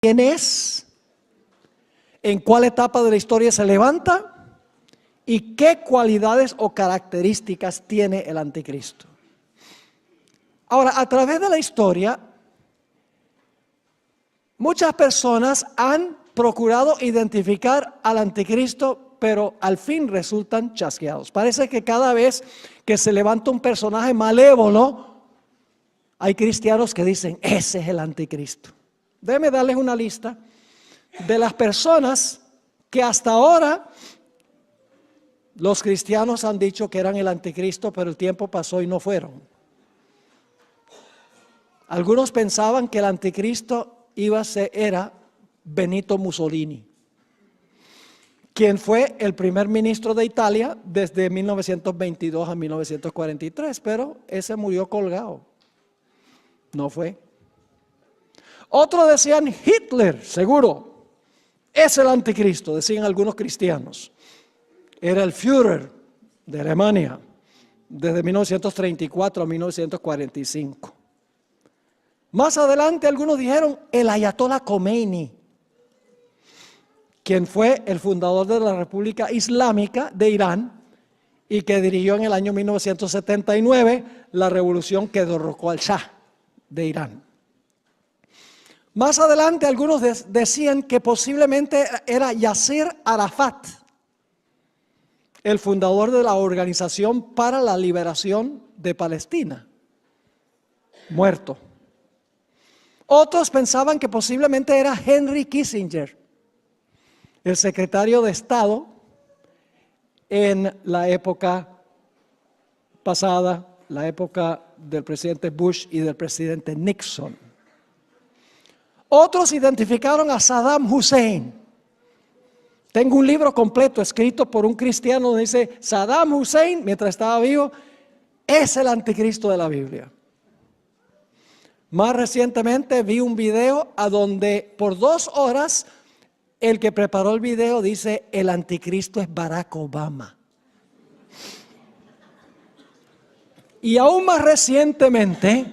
quién es, en cuál etapa de la historia se levanta y qué cualidades o características tiene el anticristo. Ahora, a través de la historia, muchas personas han procurado identificar al anticristo, pero al fin resultan chasqueados. Parece que cada vez que se levanta un personaje malévolo, hay cristianos que dicen, ese es el anticristo. Déjenme darles una lista de las personas que hasta ahora los cristianos han dicho que eran el anticristo, pero el tiempo pasó y no fueron. Algunos pensaban que el anticristo era Benito Mussolini, quien fue el primer ministro de Italia desde 1922 a 1943, pero ese murió colgado. No fue. Otros decían Hitler, seguro, es el anticristo, decían algunos cristianos. Era el Führer de Alemania desde 1934 a 1945. Más adelante algunos dijeron el Ayatollah Khomeini, quien fue el fundador de la República Islámica de Irán y que dirigió en el año 1979 la revolución que derrocó al Shah de Irán. Más adelante algunos decían que posiblemente era Yasser Arafat, el fundador de la Organización para la Liberación de Palestina, muerto. Otros pensaban que posiblemente era Henry Kissinger, el secretario de Estado en la época pasada, la época del presidente Bush y del presidente Nixon. Otros identificaron a Saddam Hussein. Tengo un libro completo escrito por un cristiano donde dice Saddam Hussein, mientras estaba vivo, es el anticristo de la Biblia. Más recientemente vi un video a donde por 2 horas el que preparó el video dice el anticristo es Barack Obama. Y aún más recientemente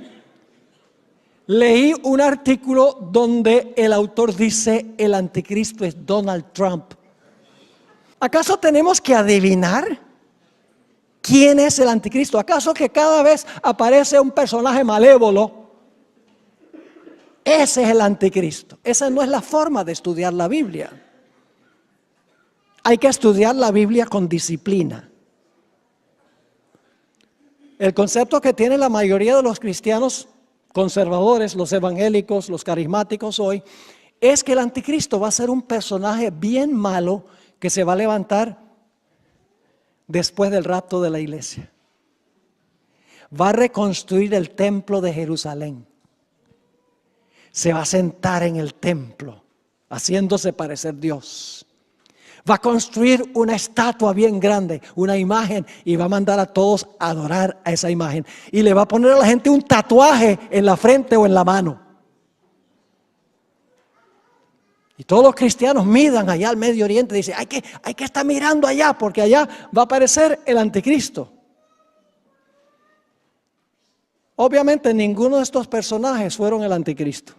leí un artículo donde el autor dice el anticristo es Donald Trump. ¿Acaso tenemos que adivinar quién es el anticristo? ¿Acaso que cada vez aparece un personaje malévolo? Ese es el anticristo. Esa no es la forma de estudiar la Biblia. Hay que estudiar la Biblia con disciplina. El concepto que tiene la mayoría de los cristianos conservadores, los evangélicos, los carismáticos hoy, es que el anticristo va a ser un personaje bien malo que se va a levantar después del rapto de la iglesia. Va a reconstruir el templo de Jerusalén. Se va a sentar en el templo, haciéndose parecer Dios. Va a construir una estatua bien grande, una imagen, y va a mandar a todos a adorar a esa imagen. Y le va a poner a la gente un tatuaje en la frente o en la mano. Y todos los cristianos miran allá al Medio Oriente y dicen, hay que estar mirando allá, porque allá va a aparecer el anticristo. Obviamente ninguno de estos personajes fueron el anticristo.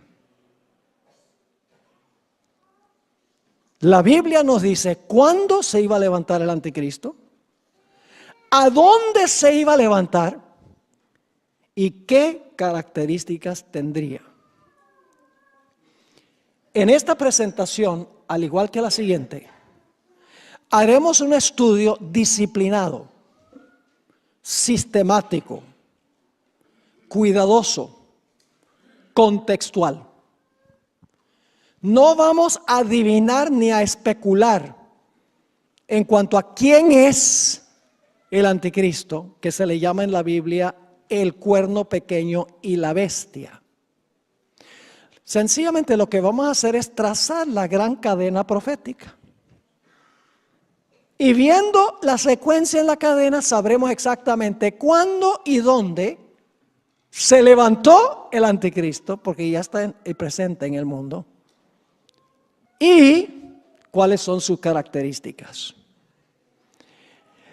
La Biblia nos dice cuándo se iba a levantar el anticristo, a dónde se iba a levantar y qué características tendría. En esta presentación, al igual que la siguiente, haremos un estudio disciplinado, sistemático, cuidadoso, contextual. No vamos a adivinar ni a especular en cuanto a quién es el anticristo, que se le llama en la Biblia el cuerno pequeño y la bestia. Sencillamente lo que vamos a hacer es trazar la gran cadena profética. Y viendo la secuencia en la cadena sabremos exactamente cuándo y dónde se levantó el anticristo, porque ya está presente en el mundo. Y cuáles son sus características.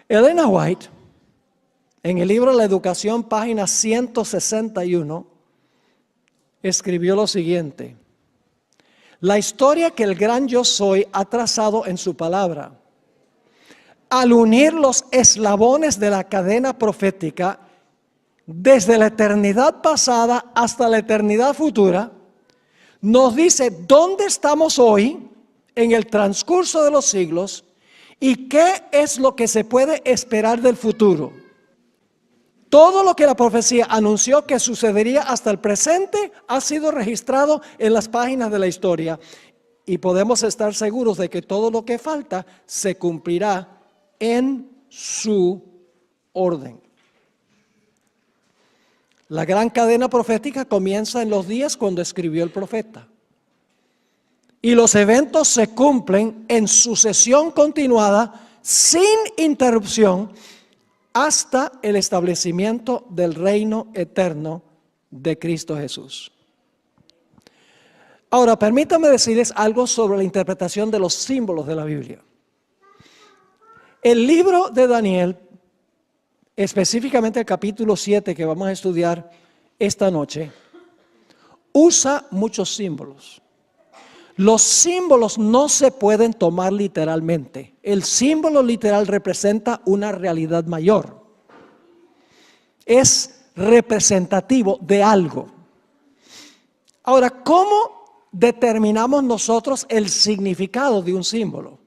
Elena White, en el libro La Educación, página 161, escribió lo siguiente: La historia que el gran yo soy ha trazado en su palabra. Al unir los eslabones de la cadena profética, desde la eternidad pasada hasta la eternidad futura, nos dice dónde estamos hoy en el transcurso de los siglos y qué es lo que se puede esperar del futuro. Todo lo que la profecía anunció que sucedería hasta el presente ha sido registrado en las páginas de la historia y podemos estar seguros de que todo lo que falta se cumplirá en su orden. La gran cadena profética comienza en los días cuando escribió el profeta. Y los eventos se cumplen en sucesión continuada, sin interrupción, hasta el establecimiento del reino eterno de Cristo Jesús. Ahora, permítanme decirles algo sobre la interpretación de los símbolos de la Biblia. El libro de Daniel, específicamente el capítulo 7 que vamos a estudiar esta noche, usa muchos símbolos. Los símbolos no se pueden tomar literalmente. El símbolo literal representa una realidad mayor. Es representativo de algo. Ahora, ¿cómo determinamos nosotros el significado de un símbolo?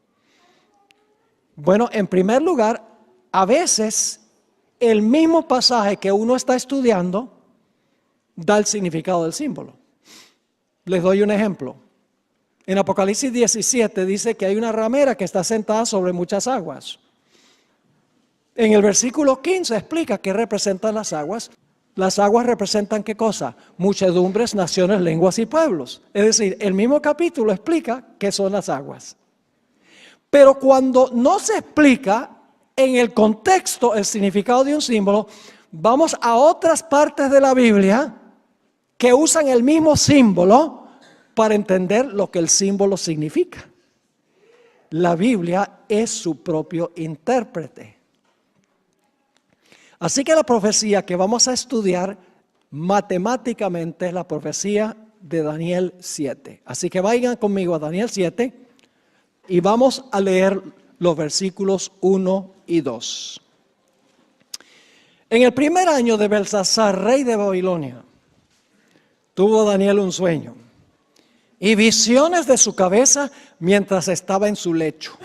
Bueno, en primer lugar, a veces el mismo pasaje que uno está estudiando da el significado del símbolo. Les doy un ejemplo. En Apocalipsis 17 dice que hay una ramera que está sentada sobre muchas aguas. En el versículo 15 explica qué representan las aguas. Las aguas representan ¿qué cosa? Muchedumbres, naciones, lenguas y pueblos. Es decir, el mismo capítulo explica qué son las aguas. Pero cuando no se explica en el contexto el significado de un símbolo, vamos a otras partes de la Biblia que usan el mismo símbolo para entender lo que el símbolo significa. La Biblia es su propio intérprete. Así que la profecía que vamos a estudiar matemáticamente es la profecía de Daniel 7. Así que vayan conmigo a Daniel 7 y vamos a leer los versículos 1 y 2. En el primer año de Belsasar, rey de Babilonia, tuvo Daniel un sueño y visiones de su cabeza mientras estaba en su lecho.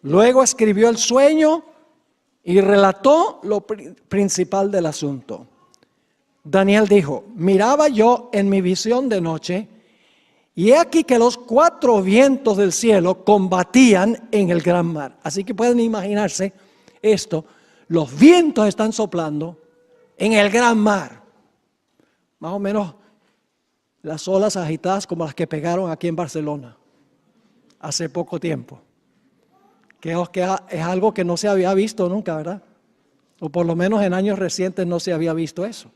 Luego escribió el sueño y relató lo principal del asunto. Daniel dijo: miraba yo en mi visión de noche, y he aquí que los 4 vientos del cielo combatían en el gran mar. Así que pueden imaginarse esto: los vientos están soplando en el gran mar. Más o menos las olas agitadas como las que pegaron aquí en Barcelona hace poco tiempo. Que es algo que no se había visto nunca, ¿verdad? O por lo menos en años recientes no se había visto eso.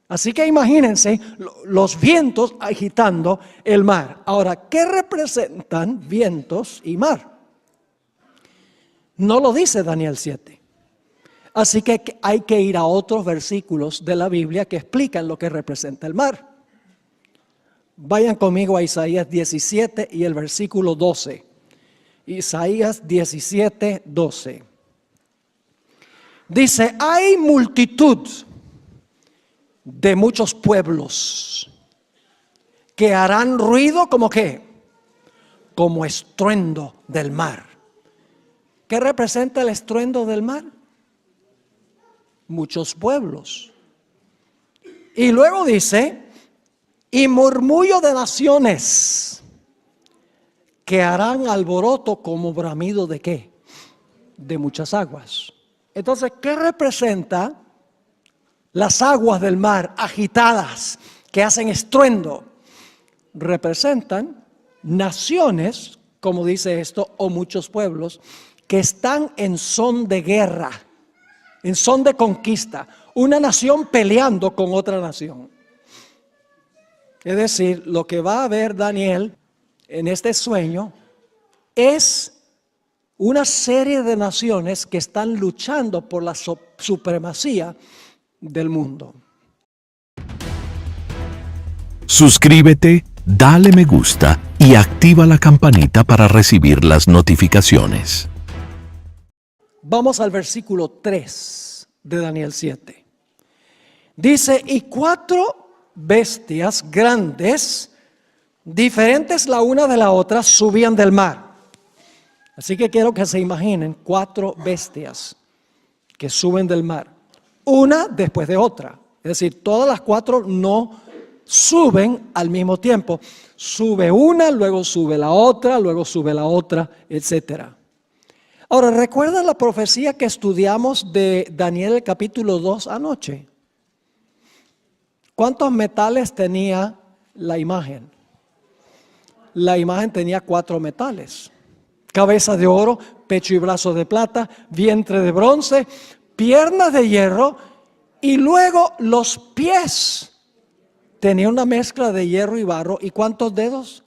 Así que imagínense los vientos agitando el mar. Ahora, ¿qué representan vientos y mar? No lo dice Daniel 7. Así que hay que ir a otros versículos de la Biblia que explican lo que representa el mar. Vayan conmigo a Isaías 17 y el versículo 12. Isaías 17, 12. Dice: hay multitud de muchos pueblos que harán ruido como ¿qué? Como estruendo del mar. ¿Qué representa el estruendo del mar? Muchos pueblos. Y luego dice: y murmullo de naciones que harán alboroto como bramido de ¿qué? De muchas aguas. Entonces, ¿qué representa las aguas del mar agitadas que hacen estruendo? Representan naciones, como dice esto, o muchos pueblos que están en son de guerra, en son de conquista, una nación peleando con otra nación. Es decir, lo que va a ver Daniel en este sueño es una serie de naciones que están luchando por la supremacía del mundo. Suscríbete Dale me gusta y activa la campanita para recibir las notificaciones. Vamos al versículo 3 de Daniel 7. Dice, y 4 bestias grandes, diferentes la una de la otra, subían del mar. Así que quiero que se imaginen 4 bestias que suben del mar, una después de otra. Es decir, todas las 4 no suben al mismo tiempo. Sube una, luego sube la otra, luego sube la otra, etcétera. Ahora, ¿recuerdan la profecía que estudiamos de Daniel el capítulo 2 anoche? ¿Cuántos metales tenía la imagen? La imagen tenía 4 metales. Cabeza de oro, pecho y brazo de plata, vientre de bronce, piernas de hierro y luego los pies. Tenía una mezcla de hierro y barro. ¿Y cuántos dedos?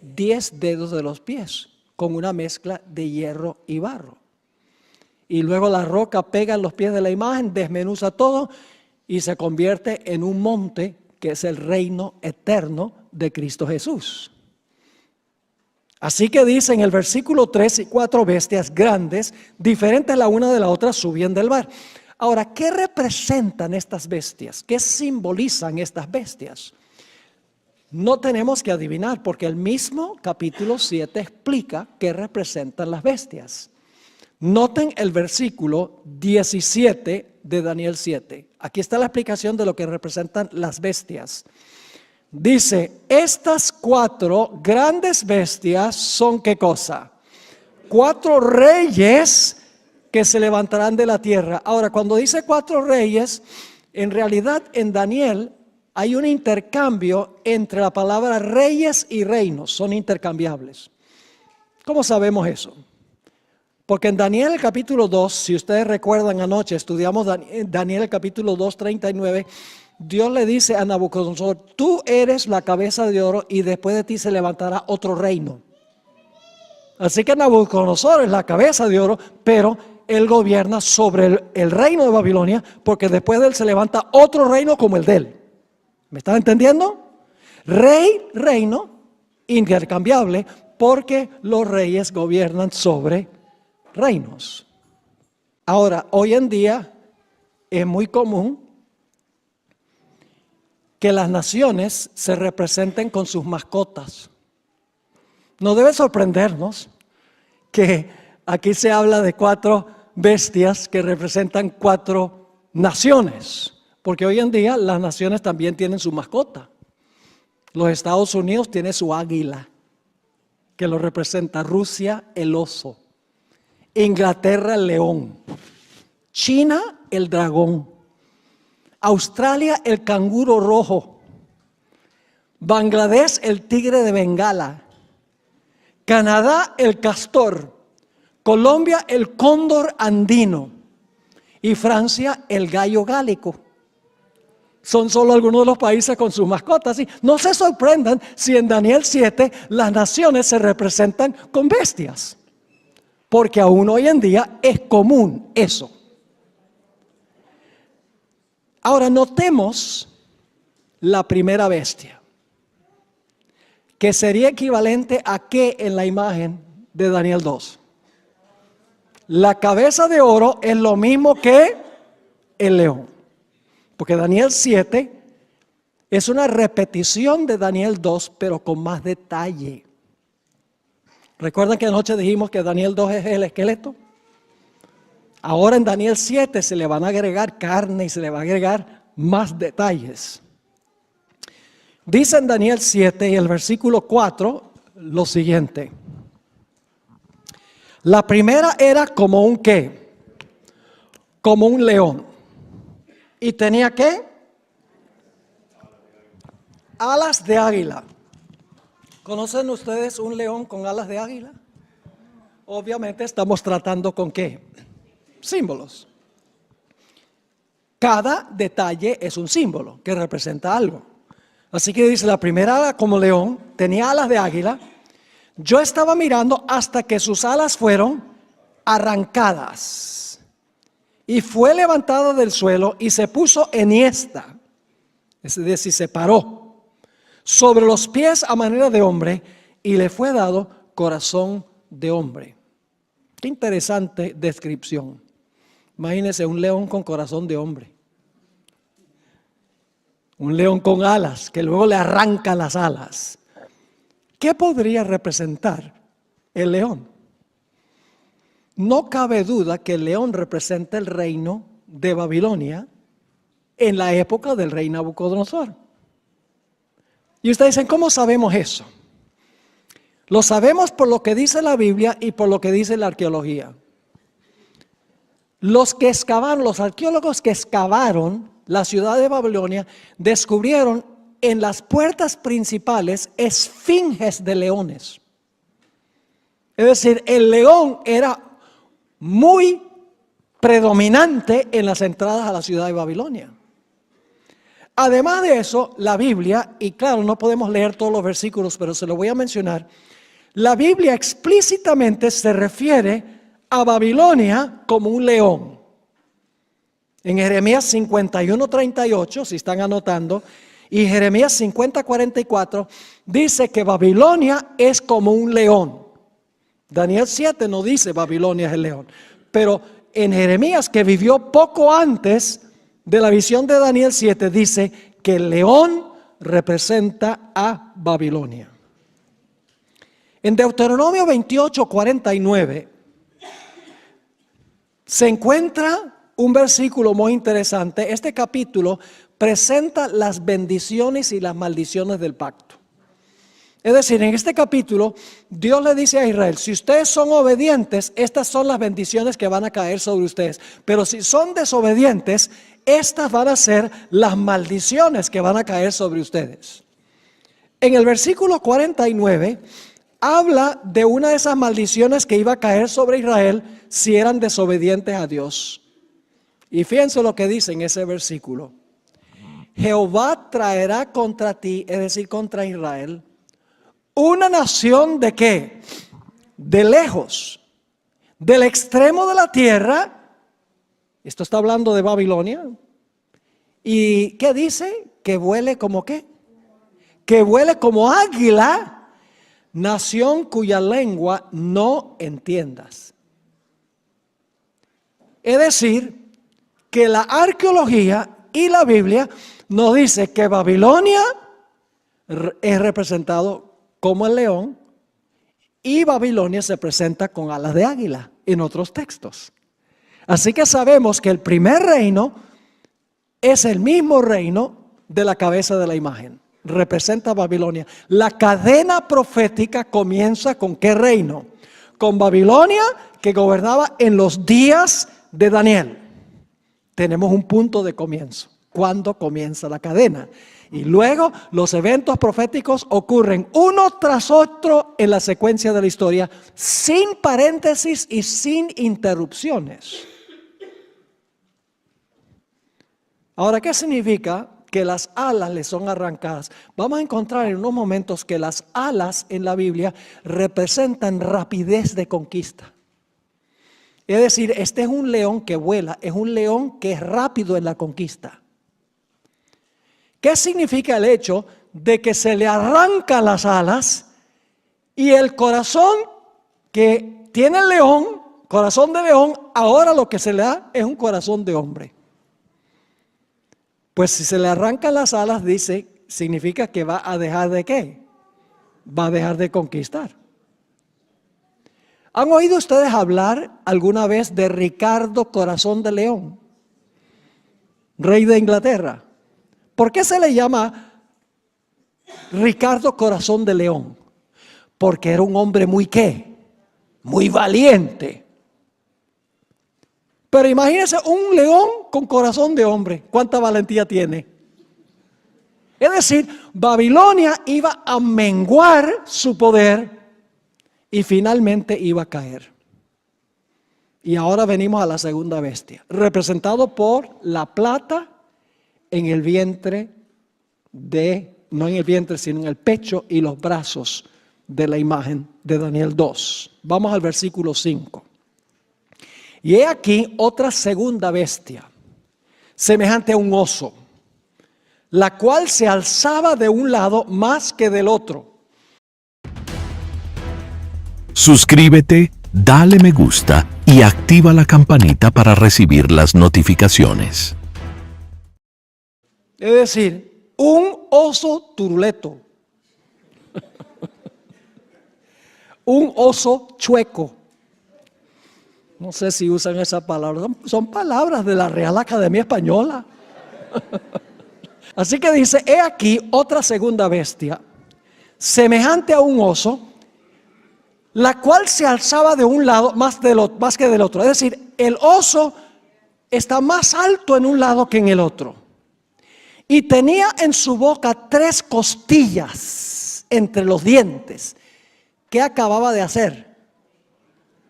10 dedos de los pies, con una mezcla de hierro y barro. Y luego la roca pega en los pies de la imagen, desmenuza todo y se convierte en un monte que es el reino eterno de Cristo Jesús. Así que dice en el versículo 3, y 4 bestias grandes, diferentes la una de la otra, subían del mar. Ahora, ¿qué representan estas bestias? ¿Qué simbolizan estas bestias? No tenemos que adivinar, porque el mismo capítulo 7 explica qué representan las bestias. Noten el versículo 17 de Daniel 7. Aquí está la explicación de lo que representan las bestias. Dice, estas 4 grandes bestias son ¿qué cosa? 4 reyes que se levantarán de la tierra. Ahora, cuando dice 4 reyes, en realidad en Daniel hay un intercambio entre la palabra reyes y reinos, son intercambiables. ¿Cómo sabemos eso? Porque en Daniel el capítulo 2, si ustedes recuerdan anoche, estudiamos Daniel el capítulo 2, 39, Dios le dice a Nabucodonosor, tú eres la cabeza de oro y después de ti se levantará otro reino. Así que Nabucodonosor es la cabeza de oro, pero él gobierna sobre el reino de Babilonia, porque después de él se levanta otro reino como el de él. ¿Me están entendiendo? Rey, reino, intercambiable, porque los reyes gobiernan sobre reinos. Ahora, hoy en día es muy común que las naciones se representen con sus mascotas. No debe sorprendernos que aquí se habla de 4 bestias que representan 4 naciones, porque hoy en día las naciones también tienen su mascota. Los Estados Unidos tienen su águila, que lo representa. Rusia, el oso. Inglaterra, el león. China, el dragón. Australia, el canguro rojo. Bangladesh, el tigre de Bengala. Canadá, el castor. Colombia, el cóndor andino. Y Francia, el gallo gálico. Son solo algunos de los países con sus mascotas. ¿Sí? No se sorprendan si en Daniel 7 las naciones se representan con bestias, porque aún hoy en día es común eso. Ahora notemos la primera bestia, que sería equivalente a ¿qué en la imagen de Daniel 2? La cabeza de oro es lo mismo que el león, porque Daniel 7 es una repetición de Daniel 2, pero con más detalle. ¿Recuerdan que anoche dijimos que Daniel 2 es el esqueleto? Ahora en Daniel 7 se le van a agregar carne y se le va a agregar más detalles. Dice en Daniel 7 y el versículo 4 lo siguiente. La primera era como un ¿qué? Como un león. ¿Y tenía qué? Alas de águila. ¿Conocen ustedes un león con alas de águila? Obviamente estamos tratando con ¿qué? Símbolos. Cada detalle es un símbolo que representa algo. Así que dice, la primera ala como león, tenía alas de águila. Yo estaba mirando hasta que sus alas fueron arrancadas. Y fue levantada del suelo y se puso enhiesta. Es decir, se paró. sobre los pies a manera de hombre, y le fue dado corazón de hombre. Qué interesante descripción. Imagínense un león con corazón de hombre. Un león con alas, que luego le arranca las alas. ¿Qué podría representar el león? No cabe duda que el león representa el reino de Babilonia en la época del rey Nabucodonosor. Y ustedes dicen, ¿cómo sabemos eso? Lo sabemos por lo que dice la Biblia y por lo que dice la arqueología. Los arqueólogos que excavaron la ciudad de Babilonia, descubrieron en las puertas principales esfinges de leones. Es decir, el león era muy predominante en las entradas a la ciudad de Babilonia. Además de eso, la Biblia, y claro, no podemos leer todos los versículos, pero se lo voy a mencionar, la Biblia explícitamente se refiere a Babilonia como un león. En Jeremías 51:38, si están anotando, y Jeremías 50:44, dice que Babilonia es como un león. Daniel 7 no dice Babilonia es el león, pero en Jeremías, que vivió poco antes de la visión de Daniel 7, dice que el león representa a Babilonia. En Deuteronomio 28:49 se encuentra un versículo muy interesante. Este capítulo presenta las bendiciones y las maldiciones del pacto. Es decir, en este capítulo, Dios le dice a Israel, si ustedes son obedientes, estas son las bendiciones que van a caer sobre ustedes. Pero si son desobedientes, estas van a ser las maldiciones que van a caer sobre ustedes. En el versículo 49, habla de una de esas maldiciones que iba a caer sobre Israel si eran desobedientes a Dios. Y fíjense lo que dice en ese versículo. Jehová traerá contra ti, es decir, contra Israel, una nación ¿de qué? De lejos, del extremo de la tierra. Esto está hablando de Babilonia. ¿Y qué dice? Que vuele como ¿qué? Que vuele como águila, nación cuya lengua no entiendas. Es decir, que la arqueología y la Biblia nos dice que Babilonia es representado como el león y Babilonia se presenta con alas de águila en otros textos. Así que sabemos que el primer reino es el mismo reino de la cabeza de la imagen. Representa a Babilonia. La cadena profética comienza con ¿qué reino? Con Babilonia, que gobernaba en los días de Daniel. Tenemos un punto de comienzo. ¿Cuándo comienza la cadena? Y luego los eventos proféticos ocurren uno tras otro en la secuencia de la historia, sin paréntesis y sin interrupciones. Ahora, ¿qué significa que las alas le son arrancadas? Vamos a encontrar en unos momentos que las alas en la Biblia representan rapidez de conquista. Es decir, este es un león que vuela, es un león que es rápido en la conquista. ¿Qué significa el hecho de que se le arrancan las alas y el corazón que tiene el león, corazón de león, ahora lo que se le da es un corazón de hombre? Pues si se le arrancan las alas, dice, significa que va a dejar de ¿qué? Va a dejar de conquistar. ¿Han oído ustedes hablar alguna vez de Ricardo Corazón de León, rey de Inglaterra? ¿Por qué se le llama Ricardo Corazón de León? Porque era un hombre muy ¿qué? Muy valiente. Pero imagínense un león con corazón de hombre. ¿Cuánta valentía tiene? Es decir, Babilonia iba a menguar su poder y finalmente iba a caer. Y ahora venimos a la segunda bestia, representado por la plata en el vientre no en el vientre, sino en el pecho y los brazos de la imagen de Daniel 2. Vamos al versículo 5. Y he aquí otra segunda bestia, semejante a un oso, la cual se alzaba de un lado más que del otro. Suscríbete, dale me gusta y activa la campanita para recibir las notificaciones. Es decir, un oso turuleto, un oso chueco. No sé si usan esa palabra, son palabras de la Real Academia Española. Así que dice, he aquí otra segunda bestia, semejante a un oso, la cual se alzaba de un lado más que del otro. Es decir, el oso está más alto en un lado que en el otro. Y tenía en su boca 3 costillas entre los dientes. ¿Qué acababa de hacer?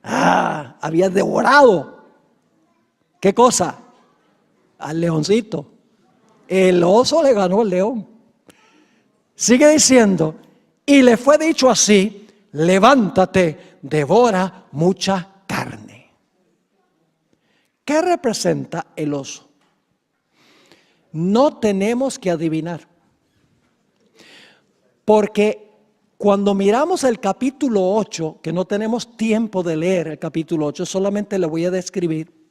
Había devorado. ¿Qué cosa? Al leoncito. El oso le ganó al león. Sigue diciendo, y le fue dicho así, levántate, devora mucha carne. ¿Qué representa el oso? No tenemos que adivinar. Porque cuando miramos el capítulo 8, que no tenemos tiempo de leer el capítulo 8, solamente le voy a describir.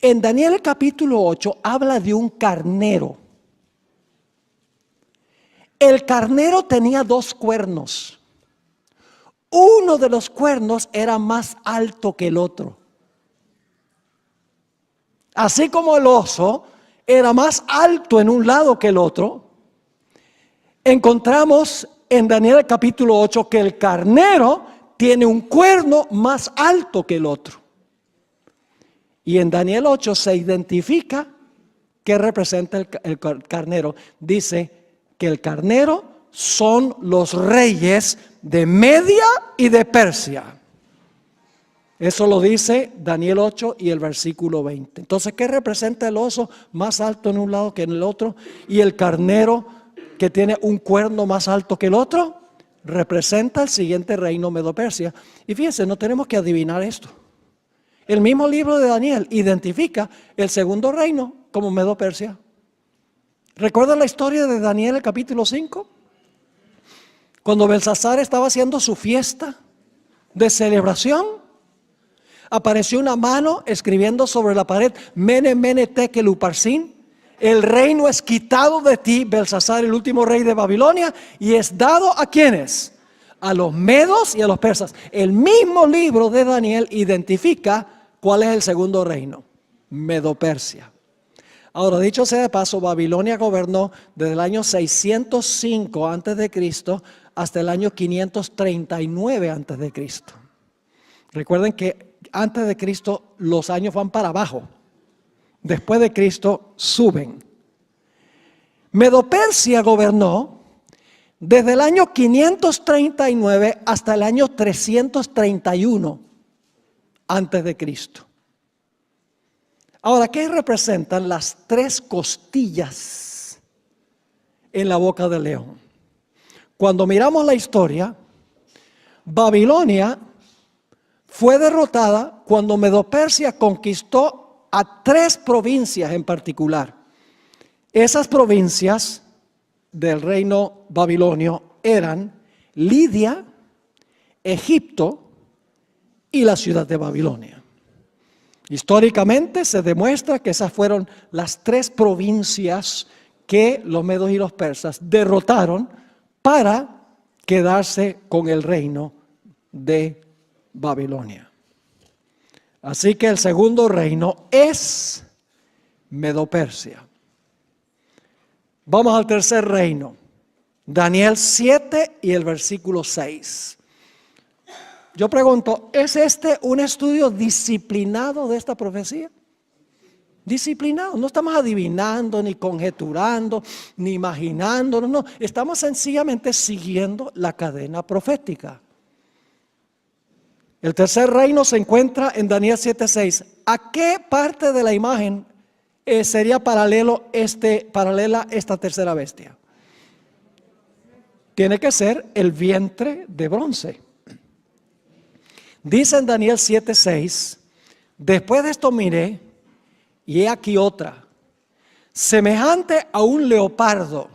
En Daniel capítulo 8 habla de un carnero. El carnero tenía 2 cuernos. Uno de los cuernos era más alto que el otro. Así como el oso era más alto en un lado que el otro, encontramos en Daniel capítulo 8 que el carnero tiene un cuerno más alto que el otro. Y en Daniel 8 se identifica qué representa el carnero. Dice que el carnero son los reyes de Media y de Persia. Eso lo dice Daniel 8 y el versículo 20. Entonces, ¿qué representa el oso más alto en un lado que en el otro? Y el carnero que tiene un cuerno más alto que el otro, representa el siguiente reino Medo-Persia. Y fíjense, no tenemos que adivinar esto. El mismo libro de Daniel identifica el segundo reino como Medo-Persia. ¿Recuerdan la historia de Daniel, el capítulo 5? Cuando Belsasar estaba haciendo su fiesta de celebración, apareció una mano escribiendo sobre la pared, Mene, Mene, Tekel, Uparsin. El reino es quitado de ti, Belsasar, el último rey de Babilonia, y es dado ¿a quiénes? A los medos y a los persas. El mismo libro de Daniel identifica cuál es el segundo reino, Medo-Persia. Ahora, dicho sea de paso, Babilonia gobernó desde el año 605 a.C. hasta el año 539 a.C. Recuerden que antes de Cristo los años van para abajo. Después de Cristo suben. Medo-Persia gobernó desde el año 539 hasta el año 331 antes de Cristo. Ahora, ¿qué representan las 3 costillas en la boca del león? Cuando miramos la historia, Babilonia fue derrotada cuando Medo-Persia conquistó a 3 provincias en particular. Esas provincias del reino babilonio eran Lidia, Egipto y la ciudad de Babilonia. Históricamente se demuestra que esas fueron las 3 provincias que los medos y los persas derrotaron para quedarse con el reino de Babilonia. Así que el segundo reino es Medo-Persia. Vamos al tercer reino. Daniel 7 y el versículo 6. Yo pregunto, ¿es este un estudio disciplinado de esta profecía? Disciplinado, no estamos adivinando, ni conjeturando, ni imaginando, no, estamos sencillamente siguiendo la cadena profética. El tercer reino se encuentra en Daniel 7:6. ¿A qué parte de la imagen sería paralela esta tercera bestia? Tiene que ser el vientre de bronce. Dice en Daniel 7:6, después de esto miré, y he aquí otra, semejante a un leopardo.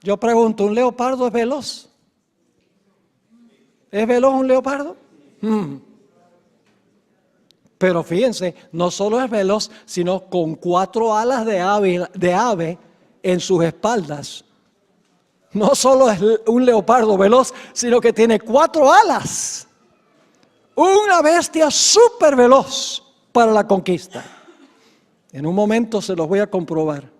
Yo pregunto, ¿un leopardo es veloz? ¿Es veloz un leopardo? Pero fíjense, no solo es veloz, sino con 4 alas de ave en sus espaldas. No solo es un leopardo veloz, sino que tiene 4 alas. Una bestia súper veloz para la conquista. En un momento se los voy a comprobar.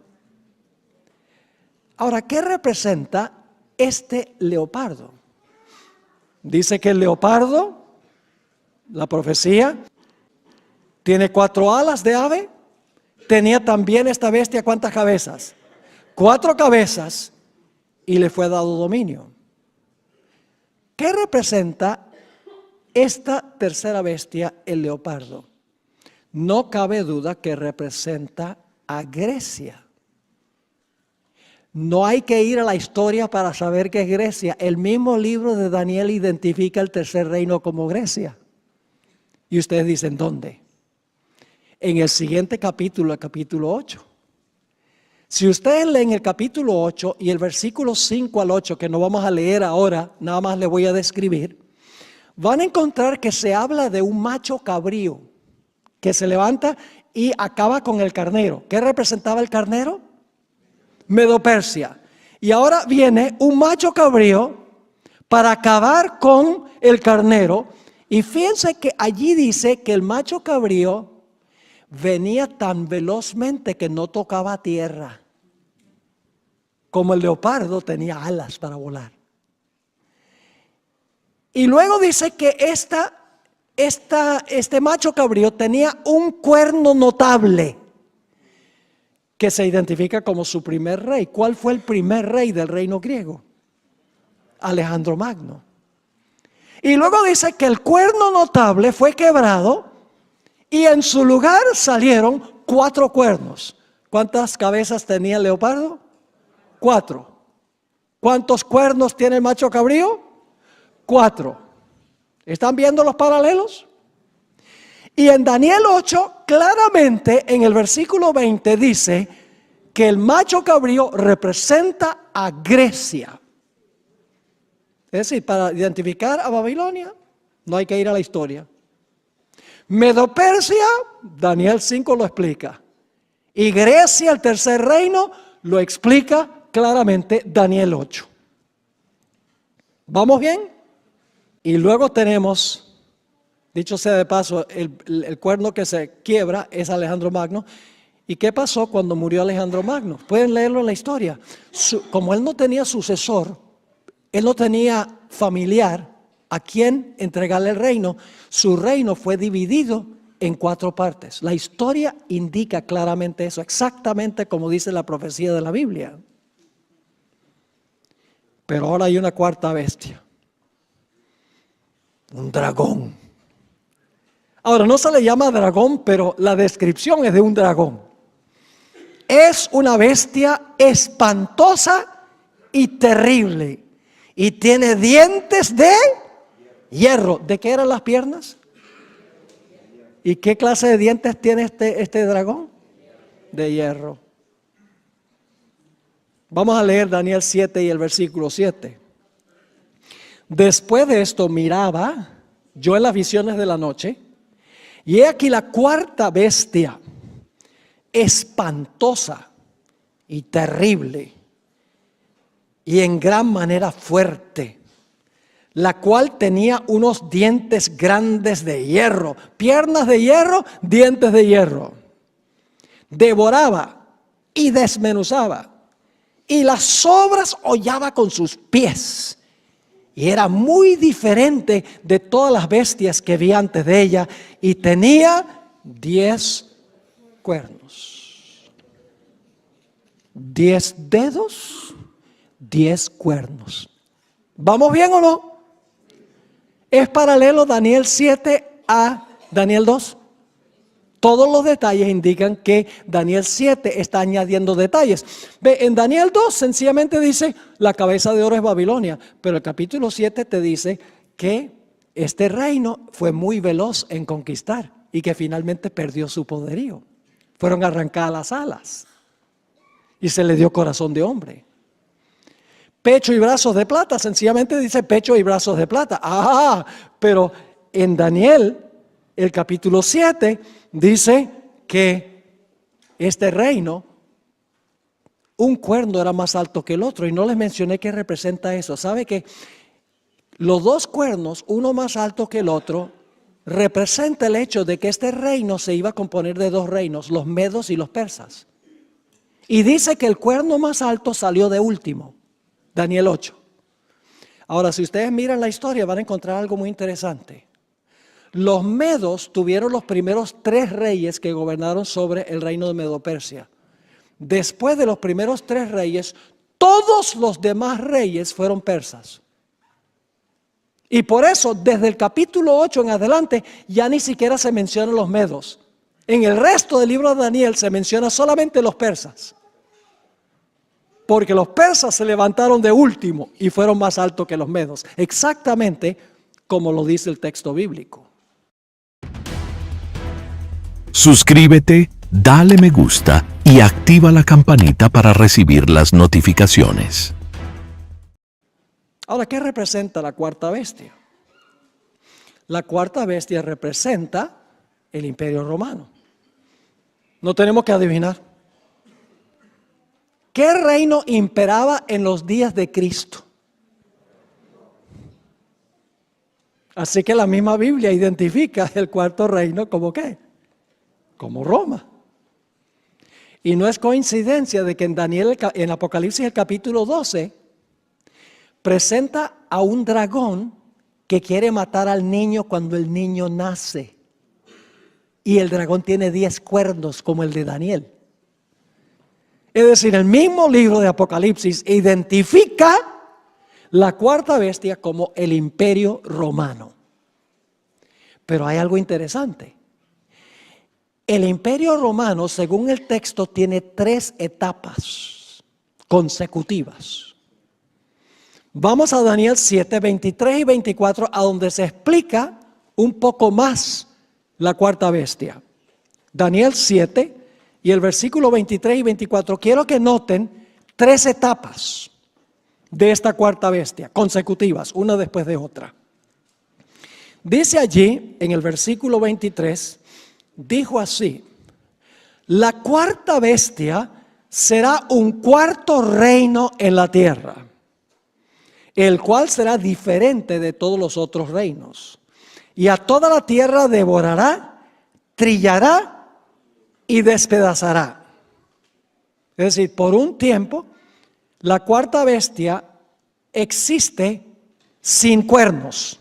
Ahora, ¿qué representa este leopardo? Dice que el leopardo, la profecía, tiene 4 alas de ave. Tenía también esta bestia, ¿cuántas cabezas? 4 cabezas, y le fue dado dominio. ¿Qué representa esta tercera bestia, el leopardo? No cabe duda que representa a Grecia. No hay que ir a la historia para saber que es Grecia. El mismo libro de Daniel identifica el tercer reino como Grecia. Y ustedes dicen, ¿dónde? En el siguiente capítulo, el capítulo 8. Si ustedes leen el capítulo 8 y el versículo 5 al 8, que no vamos a leer ahora, nada más les voy a describir, van a encontrar que se habla de un macho cabrío que se levanta y acaba con el carnero. ¿Qué representaba el carnero? Medo-Persia. Y ahora viene un macho cabrío para acabar con el carnero. Y fíjense que allí dice que el macho cabrío venía tan velozmente que no tocaba tierra, como el leopardo tenía alas para volar. Y luego dice que este macho cabrío tenía un cuerno notable que se identifica como su primer rey. ¿Cuál fue el primer rey del reino griego? Alejandro Magno. Y luego dice que el cuerno notable fue quebrado y en su lugar salieron 4 cuernos. ¿Cuántas cabezas tenía el leopardo? 4. ¿Cuántos cuernos tiene el macho cabrío? 4. ¿Están viendo los paralelos? Y en Daniel 8, claramente en el versículo 20 dice que el macho cabrío representa a Grecia. Es decir, para identificar a Babilonia no hay que ir a la historia. Medo-Persia, Daniel 5 lo explica. Y Grecia, el tercer reino, lo explica claramente Daniel 8. ¿Vamos bien? Y luego tenemos, dicho sea de paso, el cuerno que se quiebra es Alejandro Magno. ¿Y qué pasó cuando murió Alejandro Magno? Pueden leerlo en la historia. Como él no tenía sucesor, él no tenía familiar a quien entregarle el reino, su reino fue dividido en 4 partes. La historia indica claramente eso, exactamente como dice la profecía de la Biblia. Pero ahora hay una cuarta bestia. Un dragón. Ahora no se le llama dragón, pero la descripción es de un dragón. Es una bestia espantosa y terrible. Y tiene dientes de hierro. ¿De qué eran las piernas? ¿Y qué clase de dientes tiene este dragón? De hierro. Vamos a leer Daniel 7 y el versículo 7. Después de esto miraba yo en las visiones de la noche, y he aquí la cuarta bestia, espantosa y terrible, y en gran manera fuerte, la cual tenía unos dientes grandes de hierro, piernas de hierro, dientes de hierro. Devoraba y desmenuzaba, y las sobras hollaba con sus pies. Y era muy diferente de todas las bestias que vi antes de ella, y tenía 10 cuernos. 10 dedos, 10 cuernos. ¿Vamos bien o no? ¿Es paralelo Daniel 7 a Daniel 2? Todos los detalles indican que Daniel 7 está añadiendo detalles. Ve, en Daniel 2 sencillamente dice, la cabeza de oro es Babilonia, pero el capítulo 7 te dice que este reino fue muy veloz en conquistar y que finalmente perdió su poderío. Fueron arrancadas las alas y se le dio corazón de hombre. Pecho y brazos de plata, sencillamente dice pecho y brazos de plata. Pero en Daniel, el capítulo 7, dice que este reino, un cuerno era más alto que el otro, y no les mencioné qué representa eso. ¿Sabe que los dos cuernos, uno más alto que el otro, representa el hecho de que este reino se iba a componer de dos reinos, los medos y los persas? Y dice que el cuerno más alto salió de último, Daniel 8. Ahora, si ustedes miran la historia, van a encontrar algo muy interesante. Los medos tuvieron los primeros 3 reyes que gobernaron sobre el reino de Medo-Persia. Después de los primeros 3 reyes, todos los demás reyes fueron persas. Y por eso, desde el capítulo 8 en adelante, ya ni siquiera se mencionan los medos. En el resto del libro de Daniel se menciona solamente los persas. Porque los persas se levantaron de último y fueron más altos que los medos. Exactamente como lo dice el texto bíblico. Suscríbete, dale me gusta y activa la campanita para recibir las notificaciones. Ahora, ¿qué representa la cuarta bestia? La cuarta bestia representa el Imperio Romano. No tenemos que adivinar. ¿Qué reino imperaba en los días de Cristo? Así que la misma Biblia identifica el cuarto reino como ¿qué? Como Roma. Y no es coincidencia de que en Daniel, en Apocalipsis el capítulo 12, presenta a un dragón que quiere matar al niño cuando el niño nace. Y el dragón tiene 10 cuernos como el de Daniel. Es decir, el mismo libro de Apocalipsis identifica la cuarta bestia como el Imperio Romano. Pero hay algo interesante. El Imperio Romano, según el texto, tiene 3 etapas consecutivas. Vamos a Daniel 7, 23 y 24, a donde se explica un poco más la cuarta bestia. Daniel 7 y el versículo 23 y 24. Quiero que noten 3 etapas de esta cuarta bestia, consecutivas, una después de otra. Dice allí, en el versículo 23, dijo así: la cuarta bestia será un cuarto reino en la tierra, el cual será diferente de todos los otros reinos. Y a toda la tierra devorará, trillará y despedazará. Es decir, por un tiempo, la cuarta bestia existe sin cuernos.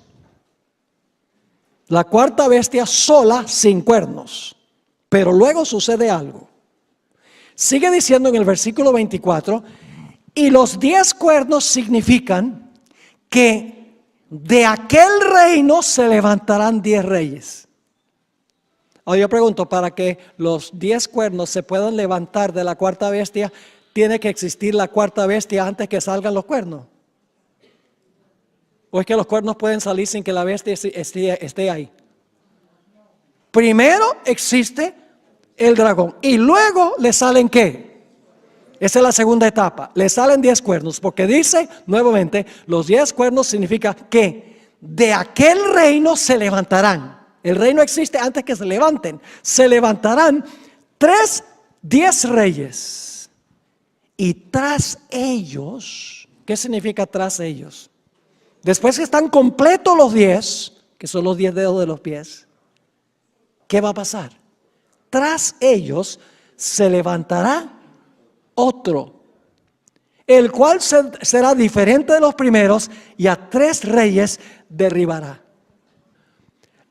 La cuarta bestia sola, sin cuernos. Pero luego sucede algo. Sigue diciendo en el versículo 24, y los 10 cuernos significan que de aquel reino se levantarán 10 reyes. Ahora yo pregunto, para que los 10 cuernos se puedan levantar de la cuarta bestia, ¿tiene que existir la cuarta bestia antes que salgan los cuernos? ¿O es que los cuernos pueden salir sin que la bestia esté ahí? Primero existe el dragón y luego le salen ¿qué? Esa es la segunda etapa. Le salen 10 cuernos, porque dice nuevamente, los 10 cuernos significa que de aquel reino se levantarán. El reino existe antes que se levanten. Se levantarán 10 reyes. Y tras ellos, ¿qué significa tras ellos? Después que están completos los 10, que son los 10 dedos de los pies, ¿qué va a pasar? Tras ellos se levantará otro, el cual será diferente de los primeros, y a 3 reyes derribará.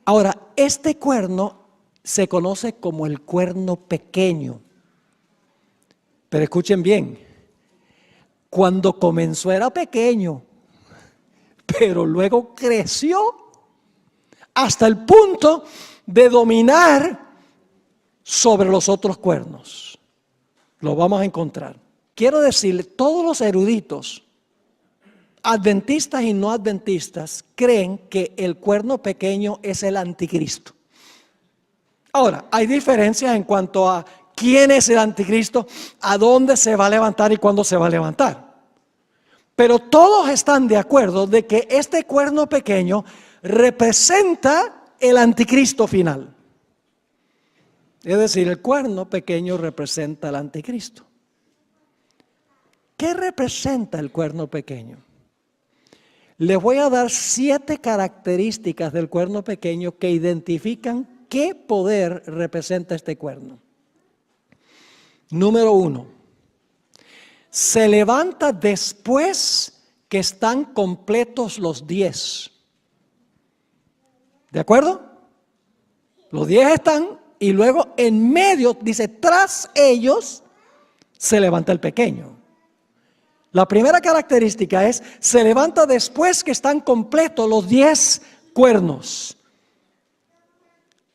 Ahora, este cuerno se conoce como el cuerno pequeño. Pero escuchen bien, cuando comenzó era pequeño, pero luego creció hasta el punto de dominar sobre los otros cuernos. Lo vamos a encontrar. Quiero decirle, todos los eruditos, adventistas y no adventistas, creen que el cuerno pequeño es el anticristo. Ahora, hay diferencias en cuanto a quién es el anticristo, a dónde se va a levantar y cuándo se va a levantar. Pero todos están de acuerdo de que este cuerno pequeño representa el anticristo final. Es decir, el cuerno pequeño representa al anticristo. ¿Qué representa el cuerno pequeño? Les voy a dar 7 características del cuerno pequeño que identifican qué poder representa este cuerno. Número 1. Se levanta después que están completos los 10. ¿De acuerdo? Los 10 están y luego en medio, dice, tras ellos se levanta el pequeño. La primera característica es, se levanta después que están completos los 10 cuernos.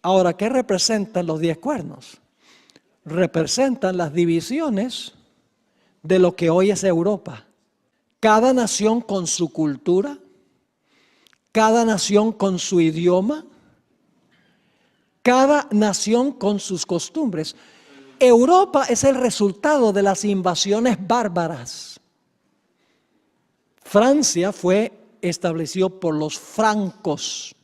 Ahora, ¿qué representan los 10 cuernos? Representan las divisiones de lo que hoy es Europa. Cada nación con su cultura, cada nación con su idioma, cada nación con sus costumbres. Europa es el resultado de las invasiones bárbaras. Francia fue establecido por los francos,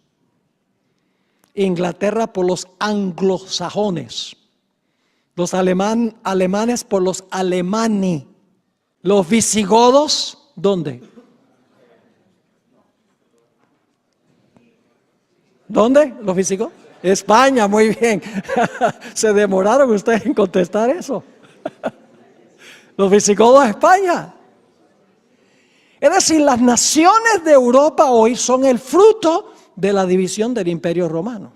Inglaterra por los anglosajones, los alemanes por los alemani, los visigodos, ¿dónde? ¿Dónde? ¿Los visigodos? España, muy bien. Se demoraron ustedes en contestar eso. Los visigodos de España. Es decir, las naciones de Europa hoy son el fruto de la división del Imperio Romano,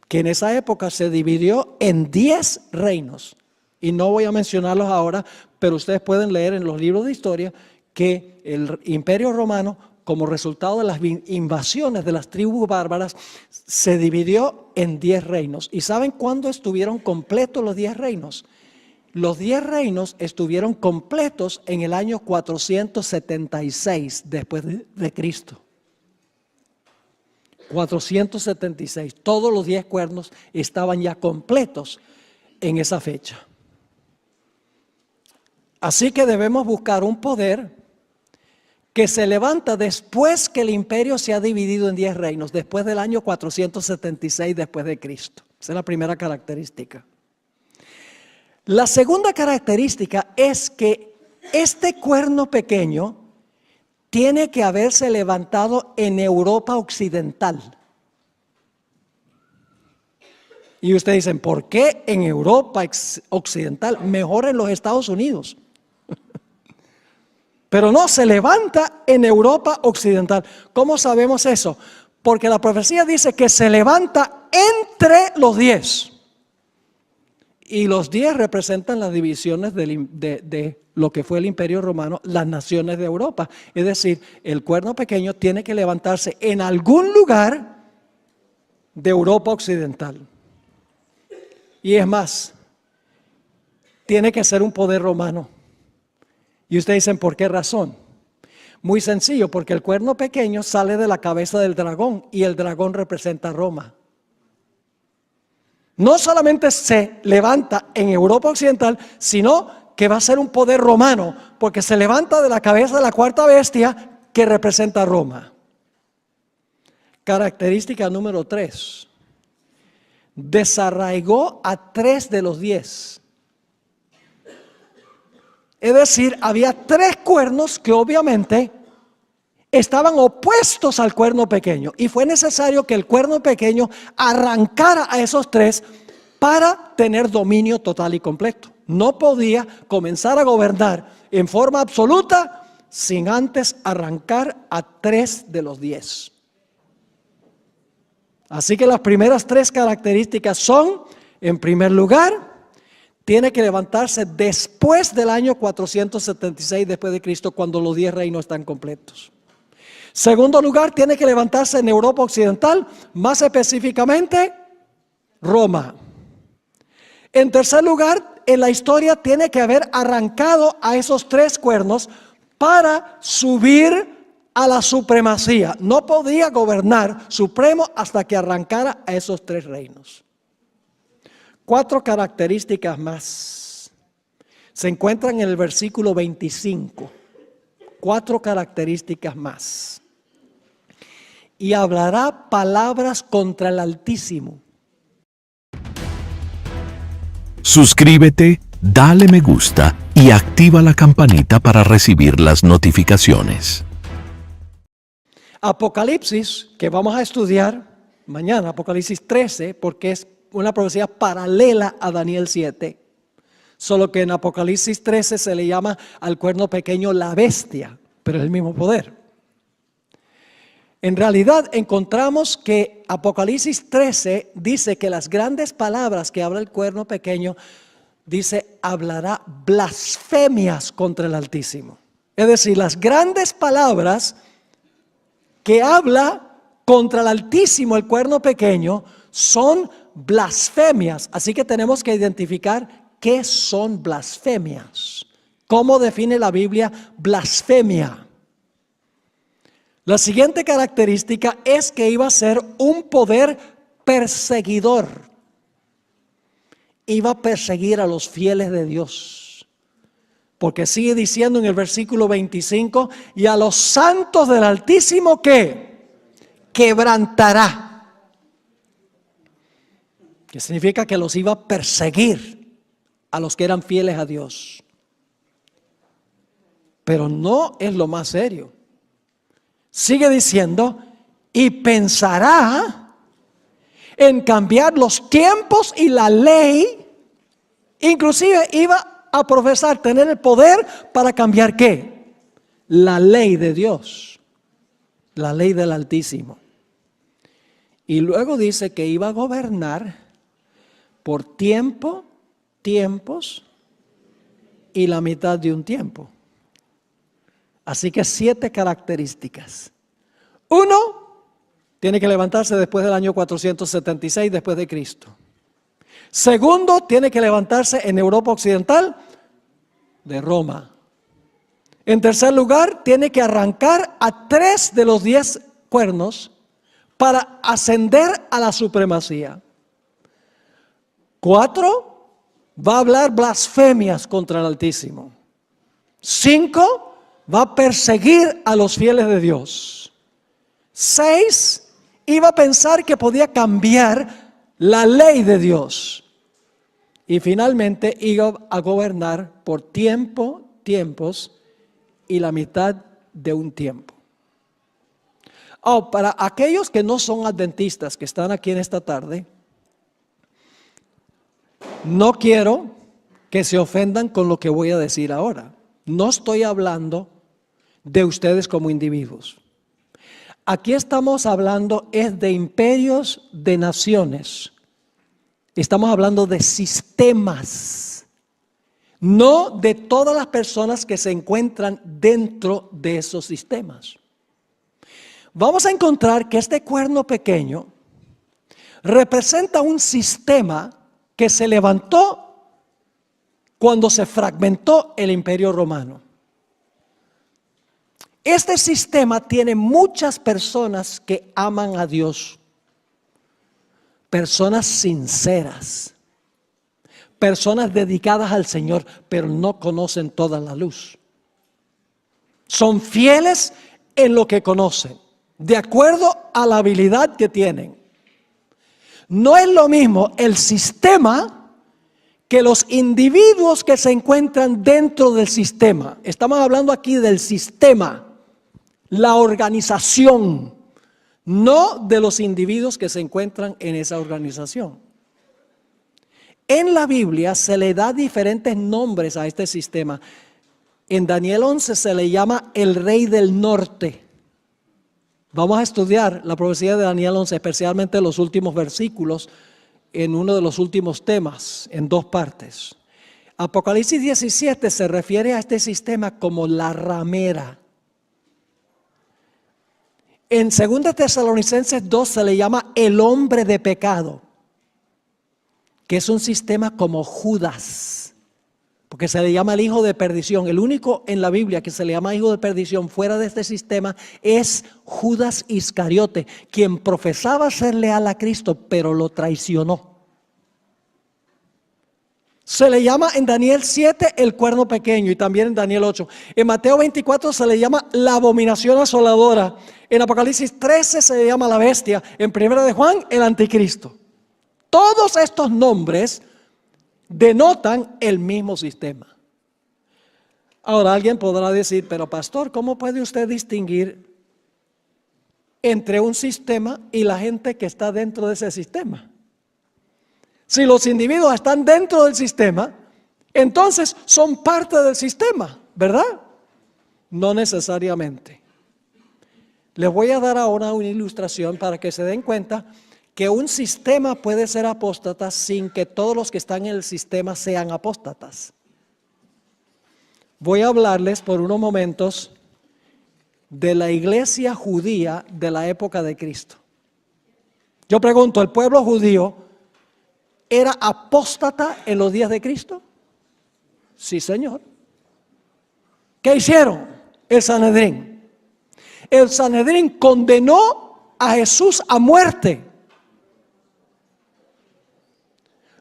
que en esa época se dividió en 10 reinos. Y no voy a mencionarlos ahora, pero ustedes pueden leer en los libros de historia que el Imperio Romano, como resultado de las invasiones de las tribus bárbaras, se dividió en 10 reinos. ¿Y saben cuándo estuvieron completos los 10 reinos? Los 10 reinos estuvieron completos en el año 476 después de Cristo. 476. Todos los 10 cuernos estaban ya completos en esa fecha. Así que debemos buscar un poder que se levanta después que el imperio se ha dividido en 10 reinos, después del año 476 después de Cristo. Esa es la primera característica. La segunda característica es que este cuerno pequeño tiene que haberse levantado en Europa occidental. Y ustedes dicen, ¿por qué en Europa occidental? Mejor en los Estados Unidos. Pero no, se levanta en Europa occidental. ¿Cómo sabemos eso? Porque la profecía dice que se levanta entre los 10. Y los 10 representan las divisiones de lo que fue el Imperio Romano, las naciones de Europa. Es decir, el cuerno pequeño tiene que levantarse en algún lugar de Europa occidental. Y es más, tiene que ser un poder romano. Y ustedes dicen, ¿por qué razón? Muy sencillo, porque el cuerno pequeño sale de la cabeza del dragón y el dragón representa a Roma. No solamente se levanta en Europa occidental, sino que va a ser un poder romano, porque se levanta de la cabeza de la cuarta bestia que representa a Roma. Característica número 3. Desarraigó a 3 de los 10. Es decir, había 3 cuernos que obviamente estaban opuestos al cuerno pequeño. Y fue necesario que el cuerno pequeño arrancara a esos 3 para tener dominio total y completo. No podía comenzar a gobernar en forma absoluta sin antes arrancar a 3 de los 10. Así que las primeras 3 características son, en primer lugar, tiene que levantarse después del año 476 después de Cristo, cuando los 10 reinos están completos. Segundo lugar, tiene que levantarse en Europa occidental, más específicamente Roma. En tercer lugar, en la historia tiene que haber arrancado a esos 3 cuernos para subir a la supremacía. No podía gobernar supremo hasta que arrancara a esos 3 reinos. 4 características más. Se encuentran en el versículo 25. 4 características más. Y hablará palabras contra el Altísimo. Suscríbete, dale me gusta y activa la campanita para recibir las notificaciones. Apocalipsis, que vamos a estudiar mañana, Apocalipsis 13, porque es una profecía paralela a Daniel 7. Solo que en Apocalipsis 13 se le llama al cuerno pequeño la bestia, pero es el mismo poder. En realidad encontramos que Apocalipsis 13 dice que las grandes palabras que habla el cuerno pequeño, dice, hablará blasfemias contra el Altísimo. Es decir, las grandes palabras que habla contra el Altísimo, el cuerno pequeño, son blasfemias. Así que tenemos que identificar qué son blasfemias. ¿Cómo define la Biblia blasfemia? La siguiente característica es que iba a ser un poder perseguidor. Iba a perseguir a los fieles de Dios. Porque sigue diciendo en el versículo 25, y a los santos del Altísimo, ¿qué? Quebrantará. Que significa que los iba a perseguir a los que eran fieles a Dios. Pero no es lo más serio. Sigue diciendo, y pensará en cambiar los tiempos y la ley. Inclusive iba a profesar tener el poder para cambiar ¿qué? La ley de Dios, la ley del Altísimo. Y luego dice que iba a gobernar por tiempo, tiempos y la mitad de un tiempo. Así que 7 características. 1, tiene que levantarse después del año 476 después de Cristo. Segundo, tiene que levantarse en Europa Occidental de Roma. En tercer lugar, tiene que arrancar a 3 de los 10 cuernos para ascender a la supremacía. 4, va a hablar blasfemias contra el Altísimo. 5, va a perseguir a los fieles de Dios. 6, iba a pensar que podía cambiar la ley de Dios. Y finalmente iba a gobernar por tiempo, tiempos y la mitad de un tiempo. Para aquellos que no son adventistas, que están aquí en esta tarde, no quiero que se ofendan con lo que voy a decir ahora. No estoy hablando de ustedes como individuos. Aquí estamos hablando es de imperios de naciones. Estamos hablando de sistemas, no de todas las personas que se encuentran dentro de esos sistemas. Vamos a encontrar que este cuerno pequeño representa un sistema que se levantó cuando se fragmentó el Imperio Romano. Este sistema tiene muchas personas que aman a Dios, personas sinceras, personas dedicadas al Señor, pero no conocen toda la luz. Son fieles en lo que conocen, de acuerdo a la habilidad que tienen. No es lo mismo el sistema que los individuos que se encuentran dentro del sistema. Estamos hablando aquí del sistema, la organización, no de los individuos que se encuentran en esa organización. En la Biblia se le da diferentes nombres a este sistema. En Daniel 11 se le llama el rey del norte. Vamos a estudiar la profecía de Daniel 11, especialmente los últimos versículos, en uno de los últimos temas, en 2 partes. Apocalipsis 17 se refiere a este sistema como la ramera. En 2 Tesalonicenses 2 se le llama el hombre de pecado, que es un sistema como Judas, porque se le llama el hijo de perdición. El único en la Biblia que se le llama hijo de perdición fuera de este sistema es Judas Iscariote, quien profesaba ser leal a Cristo, pero lo traicionó. Se le llama en Daniel 7 el cuerno pequeño y también en Daniel 8. En Mateo 24 se le llama la abominación asoladora. En Apocalipsis 13 se le llama la bestia. En 1 de Juan, el anticristo. Todos estos nombres denotan el mismo sistema. Ahora alguien podrá decir, pero pastor, ¿cómo puede usted distinguir entre un sistema y la gente que está dentro de ese sistema? Si los individuos están dentro del sistema, entonces son parte del sistema, ¿verdad? No necesariamente. Les voy a dar ahora una ilustración para que se den cuenta que un sistema puede ser apóstata sin que todos los que están en el sistema sean apóstatas. Voy a hablarles por unos momentos de la iglesia judía de la época de Cristo. Yo pregunto, ¿el pueblo judío era apóstata en los días de Cristo? Sí, Señor. ¿Qué hicieron? El Sanedrín. El Sanedrín condenó a Jesús a muerte.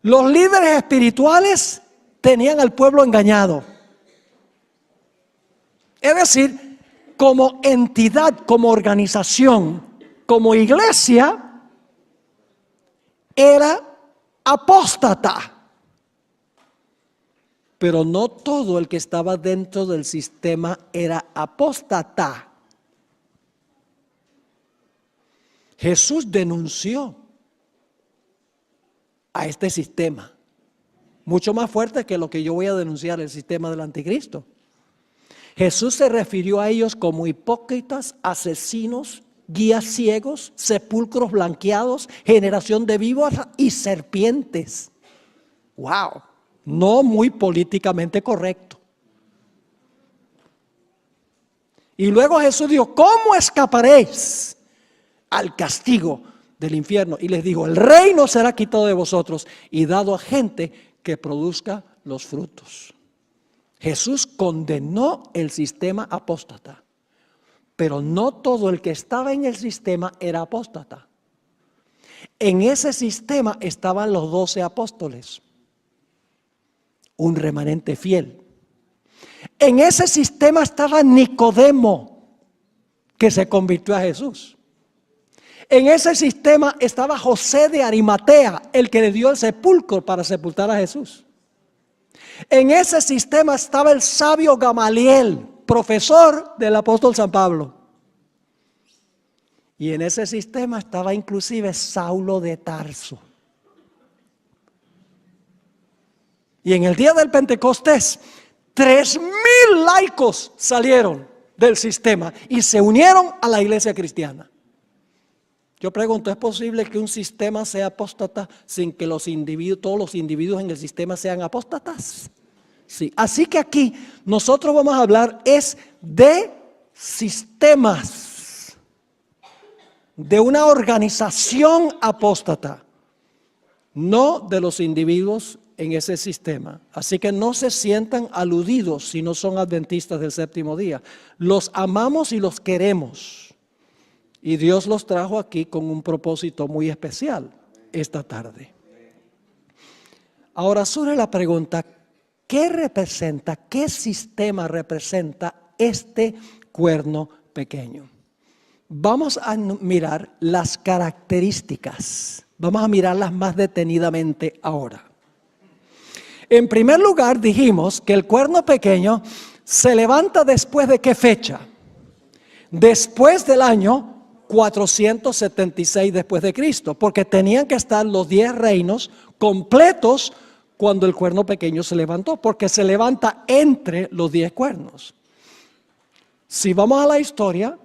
Los líderes espirituales tenían al pueblo engañado. Es decir, como entidad, como organización, como iglesia, era apóstata. Pero no todo el que estaba dentro del sistema era apóstata. Jesús denunció a este sistema, mucho más fuerte que lo que yo voy a denunciar, el sistema del anticristo. Jesús se refirió a ellos como hipócritas, asesinos, guías ciegos, sepulcros blanqueados, generación de víboras y serpientes. ¡Wow! No muy políticamente correcto. Y luego Jesús dijo, ¿cómo escaparéis al castigo del infierno? Y les dijo, el reino será quitado de vosotros y dado a gente que produzca los frutos. Jesús condenó el sistema apóstata, pero no todo el que estaba en el sistema era apóstata. En ese sistema estaban los 12 apóstoles, un remanente fiel. En ese sistema estaba Nicodemo, que se convirtió a Jesús. En ese sistema estaba José de Arimatea, el que le dio el sepulcro para sepultar a Jesús. En ese sistema estaba el sabio Gamaliel, profesor del apóstol San Pablo. Y en ese sistema estaba inclusive Saulo de Tarso. Y en el día del Pentecostés, 3,000 laicos salieron del sistema y se unieron a la iglesia cristiana. Yo pregunto, ¿es posible que un sistema sea apóstata sin que todos los individuos en el sistema sean apóstatas? Sí. Así que aquí nosotros vamos a hablar de sistemas, de una organización apóstata, no de los individuos en ese sistema. Así que no se sientan aludidos si no son adventistas del séptimo día. Los amamos y los queremos. Y Dios los trajo aquí con un propósito muy especial esta tarde. Ahora surge la pregunta, ¿qué representa, qué sistema representa este cuerno pequeño? Vamos a mirar las características, vamos a mirarlas más detenidamente ahora. En primer lugar dijimos que el cuerno pequeño se levanta después de ¿qué fecha? Después del año 476 después de Cristo, porque tenían que estar los 10 reinos completos cuando el cuerno pequeño se levantó, porque se levanta entre los 10 cuernos. Si vamos a la historia,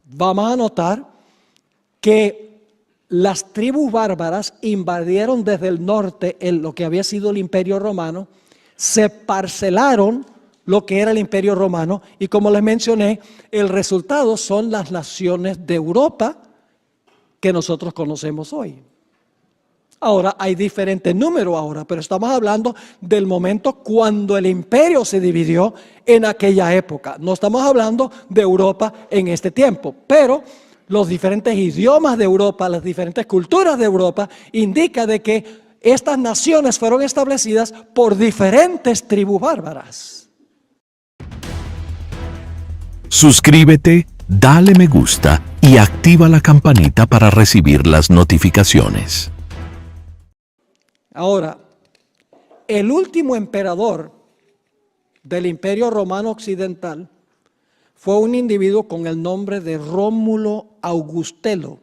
vamos a notar que las tribus bárbaras invadieron desde el norte lo que había sido el Imperio Romano, se parcelaron lo que era el Imperio Romano, y como les mencioné, el resultado son las naciones de Europa que nosotros conocemos hoy. Ahora hay diferentes números ahora, pero estamos hablando del momento cuando el imperio se dividió en aquella época. No estamos hablando de Europa en este tiempo, pero los diferentes idiomas de Europa, las diferentes culturas de Europa indican de que estas naciones fueron establecidas por diferentes tribus bárbaras. Suscríbete, dale me gusta y activa la campanita para recibir las notificaciones. Ahora, el último emperador del Imperio Romano Occidental fue un individuo con el nombre de Rómulo Augustelo.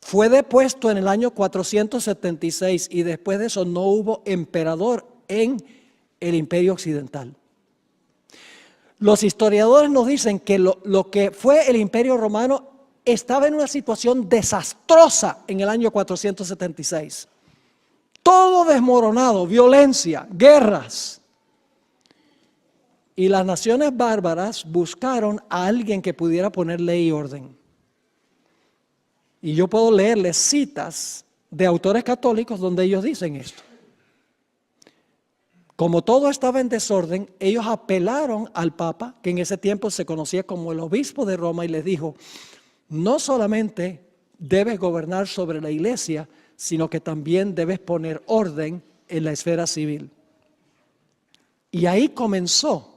Fue depuesto en el año 476 y después de eso no hubo emperador en el Imperio Occidental. Los historiadores nos dicen que lo que fue el Imperio Romano estaba en una situación desastrosa en el año 476. Todo desmoronado, violencia, guerras. Y las naciones bárbaras buscaron a alguien que pudiera poner ley y orden. Y yo puedo leerles citas de autores católicos donde ellos dicen esto. Como todo estaba en desorden, ellos apelaron al Papa, que en ese tiempo se conocía como el obispo de Roma, y les dijo, no solamente debes gobernar sobre la iglesia, sino que también debes poner orden en la esfera civil. Y ahí comenzó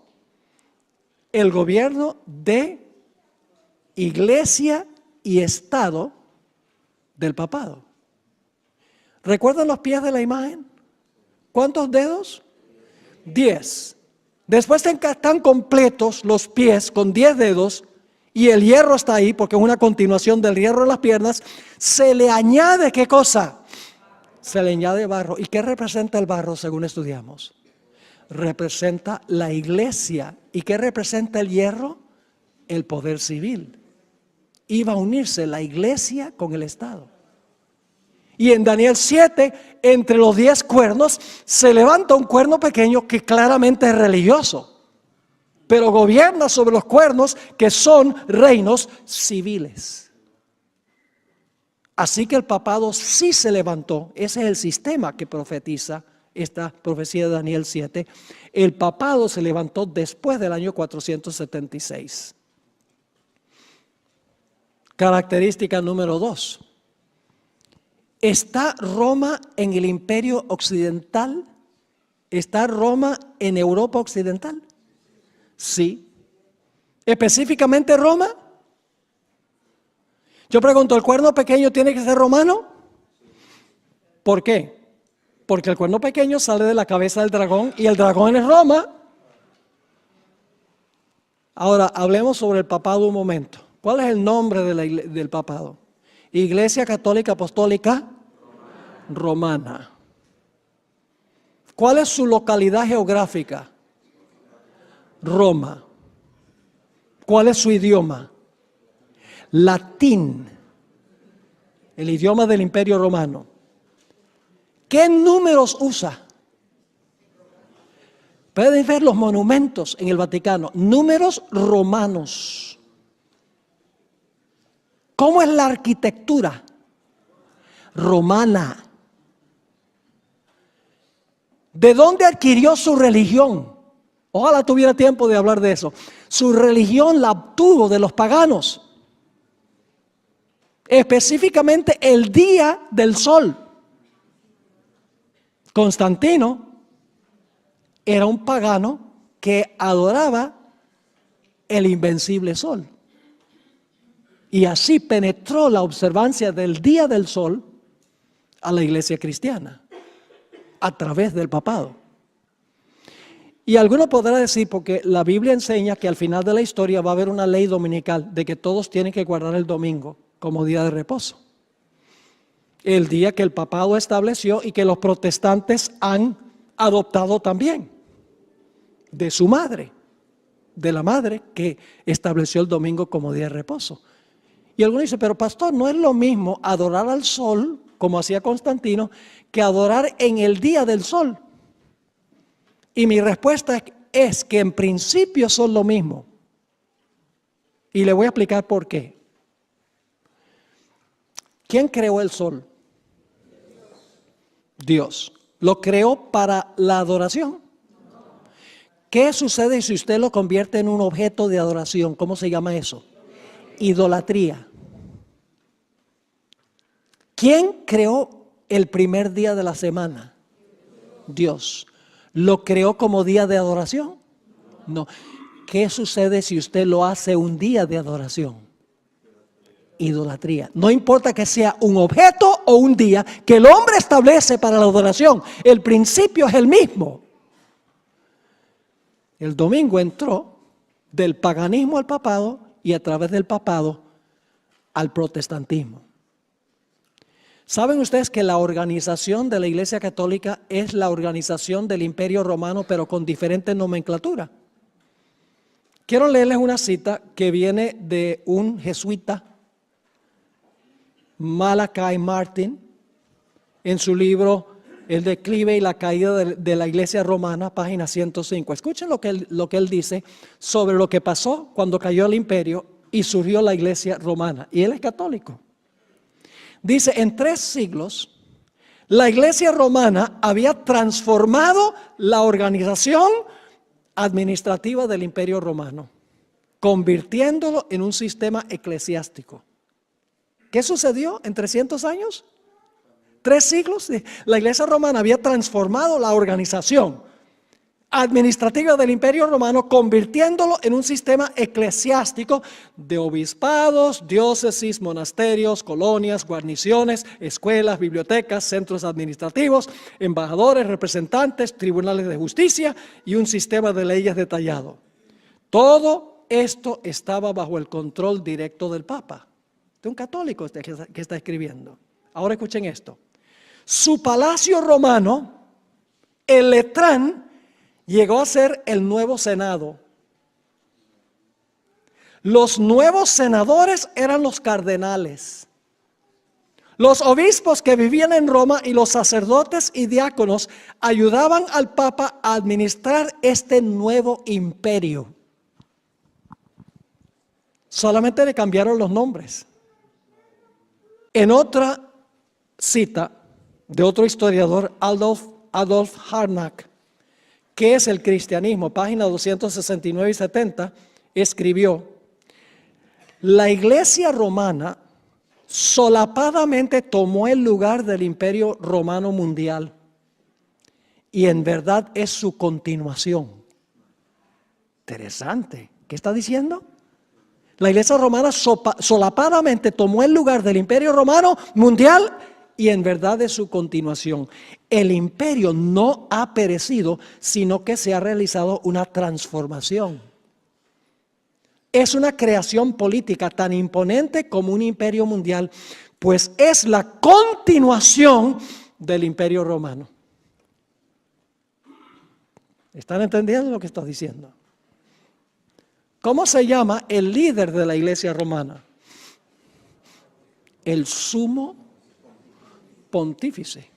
el gobierno de iglesia y Estado del papado. ¿Recuerdan los pies de la imagen? ¿Cuántos dedos? 10. Después están completos los pies con 10 dedos y el hierro está ahí porque es una continuación del hierro en las piernas. Se le añade, ¿qué cosa? Se le añade barro. ¿Y qué representa el barro según estudiamos? Representa la iglesia. ¿Y qué representa el hierro? El poder civil. Iba a unirse la iglesia con el Estado. Y en Daniel 7, entre los 10 cuernos, se levanta un cuerno pequeño que claramente es religioso, pero gobierna sobre los cuernos que son reinos civiles. Así que el papado sí se levantó. Ese es el sistema que profetiza esta profecía de Daniel 7. El papado se levantó después del año 476. Característica número 2. ¿Está Roma en el Imperio Occidental? ¿Está Roma en Europa Occidental? Sí. ¿Específicamente Roma? Yo pregunto, ¿el cuerno pequeño tiene que ser romano? ¿Por qué? Porque el cuerno pequeño sale de la cabeza del dragón y el dragón es Roma. Ahora, hablemos sobre el papado un momento. ¿Cuál es el nombre del papado? Iglesia Católica Apostólica Romana. ¿Cuál es su localidad geográfica? Roma. ¿Cuál es su idioma? Latín, el idioma del Imperio Romano. ¿Qué números usa? Pueden ver los monumentos en el Vaticano, números romanos. ¿Cómo es la arquitectura? Romana. ¿De dónde adquirió su religión? Ojalá tuviera tiempo de hablar de eso. Su religión la obtuvo de los paganos. Específicamente el día del sol. Constantino era un pagano que adoraba el invencible sol. Y así penetró la observancia del día del sol a la iglesia cristiana, a través del papado. Y alguno podrá decir, porque la Biblia enseña que al final de la historia va a haber una ley dominical de que todos tienen que guardar el domingo como día de reposo. El día que el papado estableció y que los protestantes han adoptado también de su madre, de la madre que estableció el domingo como día de reposo. Y algunos dicen, pero pastor, no es lo mismo adorar al sol, como hacía Constantino, que adorar en el día del sol. Y mi respuesta es que en principio son lo mismo. Y le voy a explicar por qué. ¿Quién creó el sol? Dios. ¿Lo creó para la adoración? ¿Qué sucede si usted lo convierte en un objeto de adoración? ¿Cómo se llama eso? Idolatría. ¿Quién creó el primer día de la semana? Dios. ¿Lo creó como día de adoración? No. ¿Qué sucede si usted lo hace un día de adoración? Idolatría. No importa que sea un objeto o un día que el hombre establece para la adoración. El principio es el mismo. El domingo entró del paganismo al papado y a través del papado al protestantismo. ¿Saben ustedes que la organización de la Iglesia Católica es la organización del Imperio Romano, pero con diferente nomenclatura? Quiero leerles una cita que viene de un jesuita, Malachi Martin, en su libro El declive y la caída de la Iglesia Romana, página 105. Escuchen lo que él dice sobre lo que pasó cuando cayó el imperio y surgió la Iglesia Romana. Y él es católico. Dice, en 3 siglos, la Iglesia Romana había transformado la organización administrativa del Imperio Romano, convirtiéndolo en un sistema eclesiástico. ¿Qué sucedió en 300 años? 3 siglos. La Iglesia Romana había transformado la organización administrativa del Imperio Romano, convirtiéndolo en un sistema eclesiástico de obispados, diócesis, monasterios, colonias, guarniciones, escuelas, bibliotecas, centros administrativos, embajadores, representantes, tribunales de justicia y un sistema de leyes detallado. Todo esto estaba bajo el control directo del Papa, de un católico que está escribiendo. Ahora escuchen esto. Su palacio romano, el Letrán, llegó a ser el nuevo Senado. Los nuevos senadores eran los cardenales. Los obispos que vivían en Roma y los sacerdotes y diáconos ayudaban al Papa a administrar este nuevo imperio. Solamente le cambiaron los nombres. En otra cita de otro historiador, Adolf Harnack, ¿qué es el cristianismo? Página 269 y 70, escribió: la Iglesia Romana solapadamente tomó el lugar del Imperio Romano Mundial y en verdad es su continuación. Interesante. ¿Qué está diciendo? La Iglesia Romana solapadamente tomó el lugar del Imperio Romano Mundial y en verdad es su continuación. El imperio no ha perecido, sino que se ha realizado una transformación. Es una creación política tan imponente como un imperio mundial, pues es la continuación del Imperio Romano. ¿Están entendiendo lo que está diciendo? ¿Cómo se llama el líder de la Iglesia Romana? El sumo pontífice.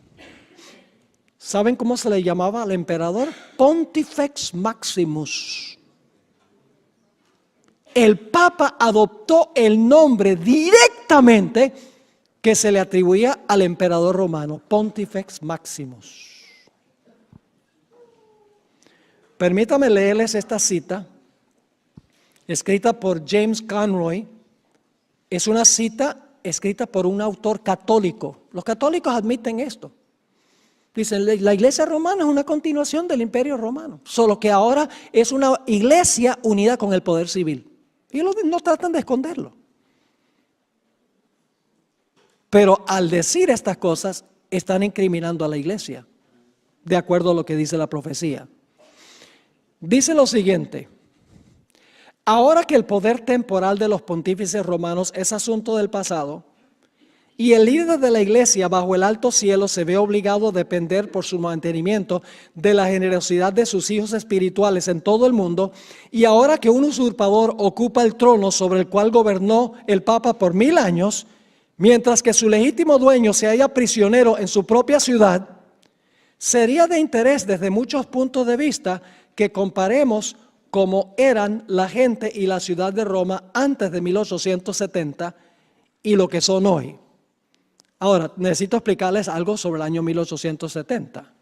¿Saben cómo se le llamaba al emperador? Pontifex Maximus. El Papa adoptó el nombre directamente que se le atribuía al emperador romano, Pontifex Maximus. Permítame leerles esta cita, escrita por James Conroy. Es una cita escrita por un autor católico. Los católicos admiten esto. Dicen, la Iglesia Romana es una continuación del Imperio Romano, solo que ahora es una iglesia unida con el poder civil. Y no tratan de esconderlo. Pero al decir estas cosas, están incriminando a la iglesia, de acuerdo a lo que dice la profecía. Dice lo siguiente: ahora que el poder temporal de los pontífices romanos es asunto del pasado, y el líder de la iglesia bajo el alto cielo se ve obligado a depender por su mantenimiento de la generosidad de sus hijos espirituales en todo el mundo, y ahora que un usurpador ocupa el trono sobre el cual gobernó el Papa por 1000 años, mientras que su legítimo dueño se halla prisionero en su propia ciudad, sería de interés desde muchos puntos de vista que comparemos cómo eran la gente y la ciudad de Roma antes de 1870 y lo que son hoy. Ahora, necesito explicarles algo sobre el año 1870.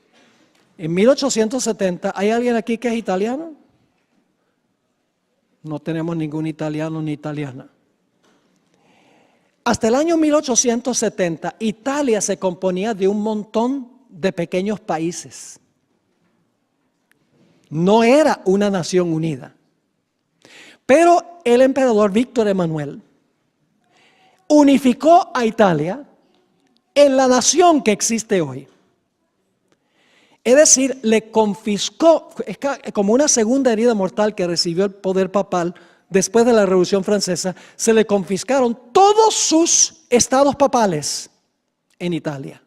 En 1870, ¿hay alguien aquí que es italiano? No tenemos ningún italiano ni italiana. Hasta el año 1870, Italia se componía de un montón de pequeños países. No era una nación unida. Pero el emperador Víctor Emanuel unificó a Italia en la nación que existe hoy. Es decir, le confiscó, es como una segunda herida mortal que recibió el poder papal después de la Revolución Francesa, se le confiscaron todos sus estados papales en Italia.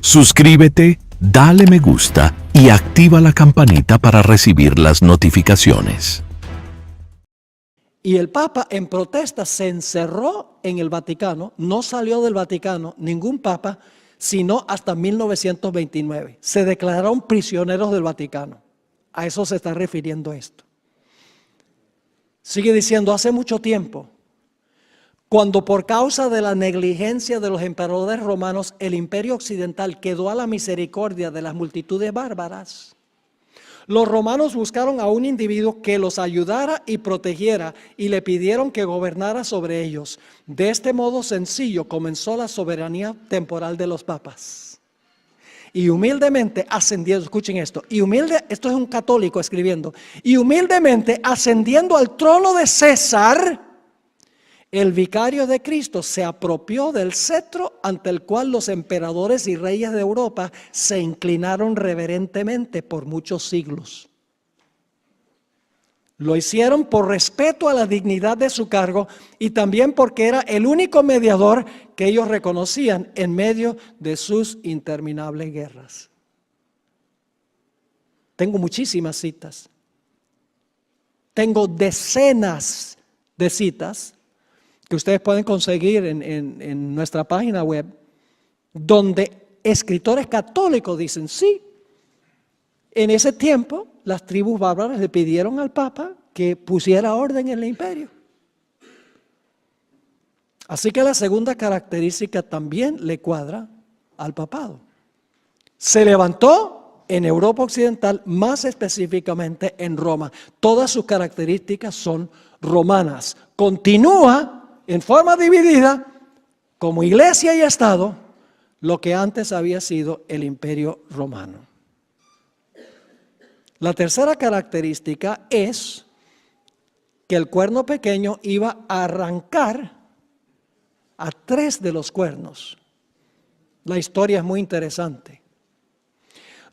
Suscríbete, dale me gusta y activa la campanita para recibir las notificaciones. Y el Papa en protesta se encerró en el Vaticano, no salió del Vaticano ningún Papa, sino hasta 1929. Se declararon prisioneros del Vaticano. A eso se está refiriendo esto. Sigue diciendo, hace mucho tiempo, cuando por causa de la negligencia de los emperadores romanos, el imperio occidental quedó a la misericordia de las multitudes bárbaras, los romanos buscaron a un individuo que los ayudara y protegiera y le pidieron que gobernara sobre ellos. De este modo sencillo comenzó la soberanía temporal de los papas. Y humildemente ascendiendo, escuchen esto, esto es un católico escribiendo, y humildemente ascendiendo al trono de César, el vicario de Cristo se apropió del cetro ante el cual los emperadores y reyes de Europa se inclinaron reverentemente por muchos siglos. Lo hicieron por respeto a la dignidad de su cargo y también porque era el único mediador que ellos reconocían en medio de sus interminables guerras. Tengo muchísimas citas. Tengo decenas de citas que ustedes pueden conseguir en nuestra página web, donde escritores católicos dicen, sí, en ese tiempo las tribus bárbaras le pidieron al Papa que pusiera orden en el imperio. Así que la segunda característica también le cuadra al papado. Se levantó en Europa Occidental, más específicamente en Roma. Todas sus características son romanas. Continúa en forma dividida, como iglesia y Estado, lo que antes había sido el imperio romano. La tercera característica es que el cuerno pequeño iba a arrancar a 3 de los cuernos. La historia es muy interesante.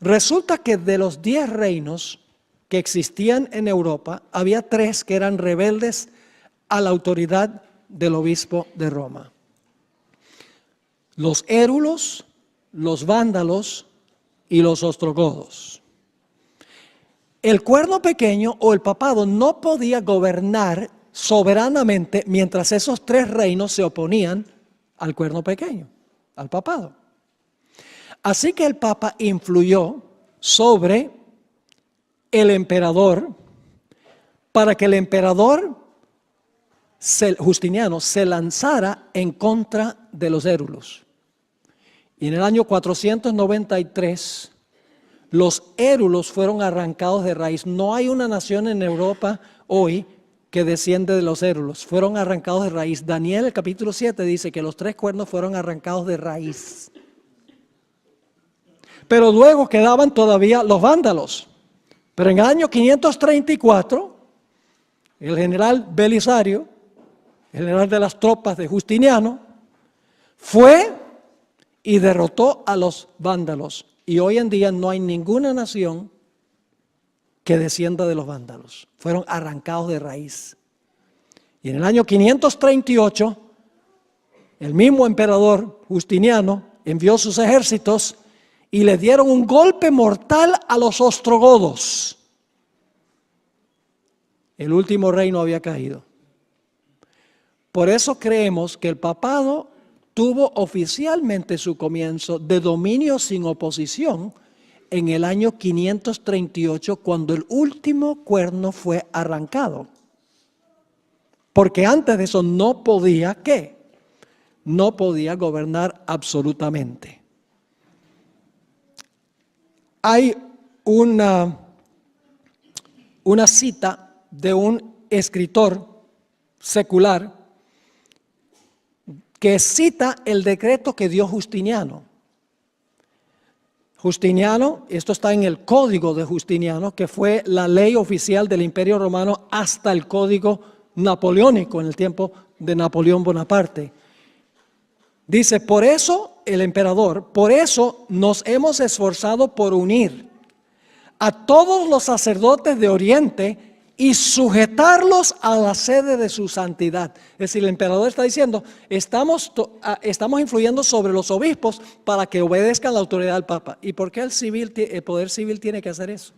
Resulta que de los 10 reinos que existían en Europa, había 3 que eran rebeldes a la autoridad del obispo de Roma. Los érulos, los vándalos y los ostrogodos. El cuerno pequeño o el papado no podía gobernar soberanamente mientras esos 3 reinos se oponían al cuerno pequeño, al papado. Así que el papa influyó sobre el emperador para que el emperador Justiniano se lanzara en contra de los érulos. Y en el año 493 los érulos fueron arrancados de raíz. No hay una nación en Europa hoy que desciende de los érulos. Fueron arrancados de raíz. Daniel, el capítulo 7, dice que los 3 cuernos fueron arrancados de raíz. Pero luego quedaban todavía los vándalos. Pero en el año 534, el general Belisario, general de las tropas de Justiniano, fue y derrotó a los vándalos. Y hoy en día no hay ninguna nación que descienda de los vándalos. Fueron arrancados de raíz. Y en el año 538, el mismo emperador Justiniano envió sus ejércitos y le dieron un golpe mortal a los ostrogodos. El último reino había caído. Por eso creemos que el papado tuvo oficialmente su comienzo de dominio sin oposición en el año 538, cuando el último cuerno fue arrancado. Porque antes de eso no podía, ¿qué? No podía gobernar absolutamente. Hay una cita de un escritor secular que cita el decreto que dio Justiniano. Justiniano, esto está en el Código de Justiniano, que fue la ley oficial del Imperio Romano hasta el Código Napoleónico en el tiempo de Napoleón Bonaparte. Dice, por eso el emperador, por eso nos hemos esforzado por unir a todos los sacerdotes de Oriente y sujetarlos a la sede de su santidad. Es decir, el emperador está diciendo, estamos influyendo sobre los obispos para que obedezcan la autoridad del Papa. ¿Y por qué el poder civil tiene que hacer eso?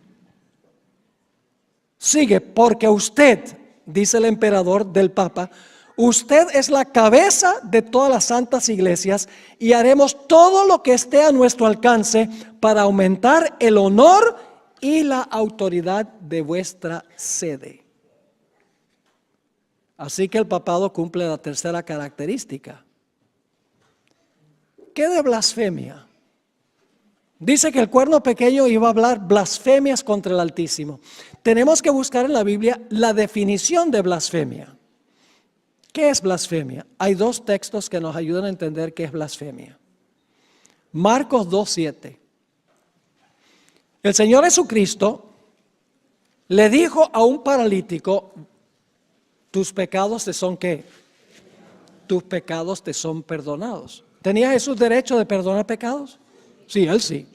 Sigue, porque usted, dice el emperador del Papa, usted es la cabeza de todas las santas iglesias y haremos todo lo que esté a nuestro alcance para aumentar el honor y la autoridad de vuestra sede. Así que el papado cumple la tercera característica. ¿Qué de blasfemia? Dice que el cuerno pequeño iba a hablar blasfemias contra el Altísimo. Tenemos que buscar en la Biblia la definición de blasfemia. ¿Qué es blasfemia? Hay dos textos que nos ayudan a entender qué es blasfemia. Marcos 2:7. El Señor Jesucristo le dijo a un paralítico, tus pecados te son ¿qué? Tus pecados te son perdonados. ¿Tenía Jesús derecho de perdonar pecados? Sí, él sí.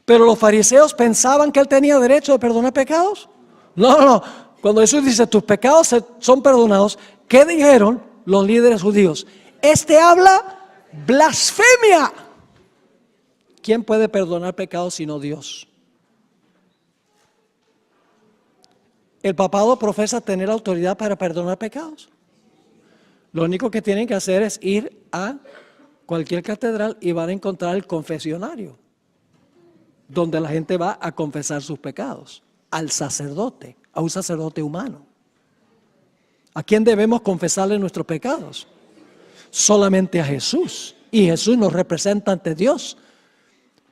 Pero los fariseos pensaban que él tenía derecho de perdonar pecados. No. Cuando Jesús dice, tus pecados son perdonados, ¿qué dijeron los líderes judíos? Este habla blasfemia. ¿Quién puede perdonar pecados sino Dios? El papado profesa tener autoridad para perdonar pecados. Lo único que tienen que hacer es ir a cualquier catedral y van a encontrar el confesionario, donde la gente va a confesar sus pecados, al sacerdote, a un sacerdote humano. ¿A quién debemos confesarle nuestros pecados? Solamente a Jesús. Y Jesús nos representa ante Dios.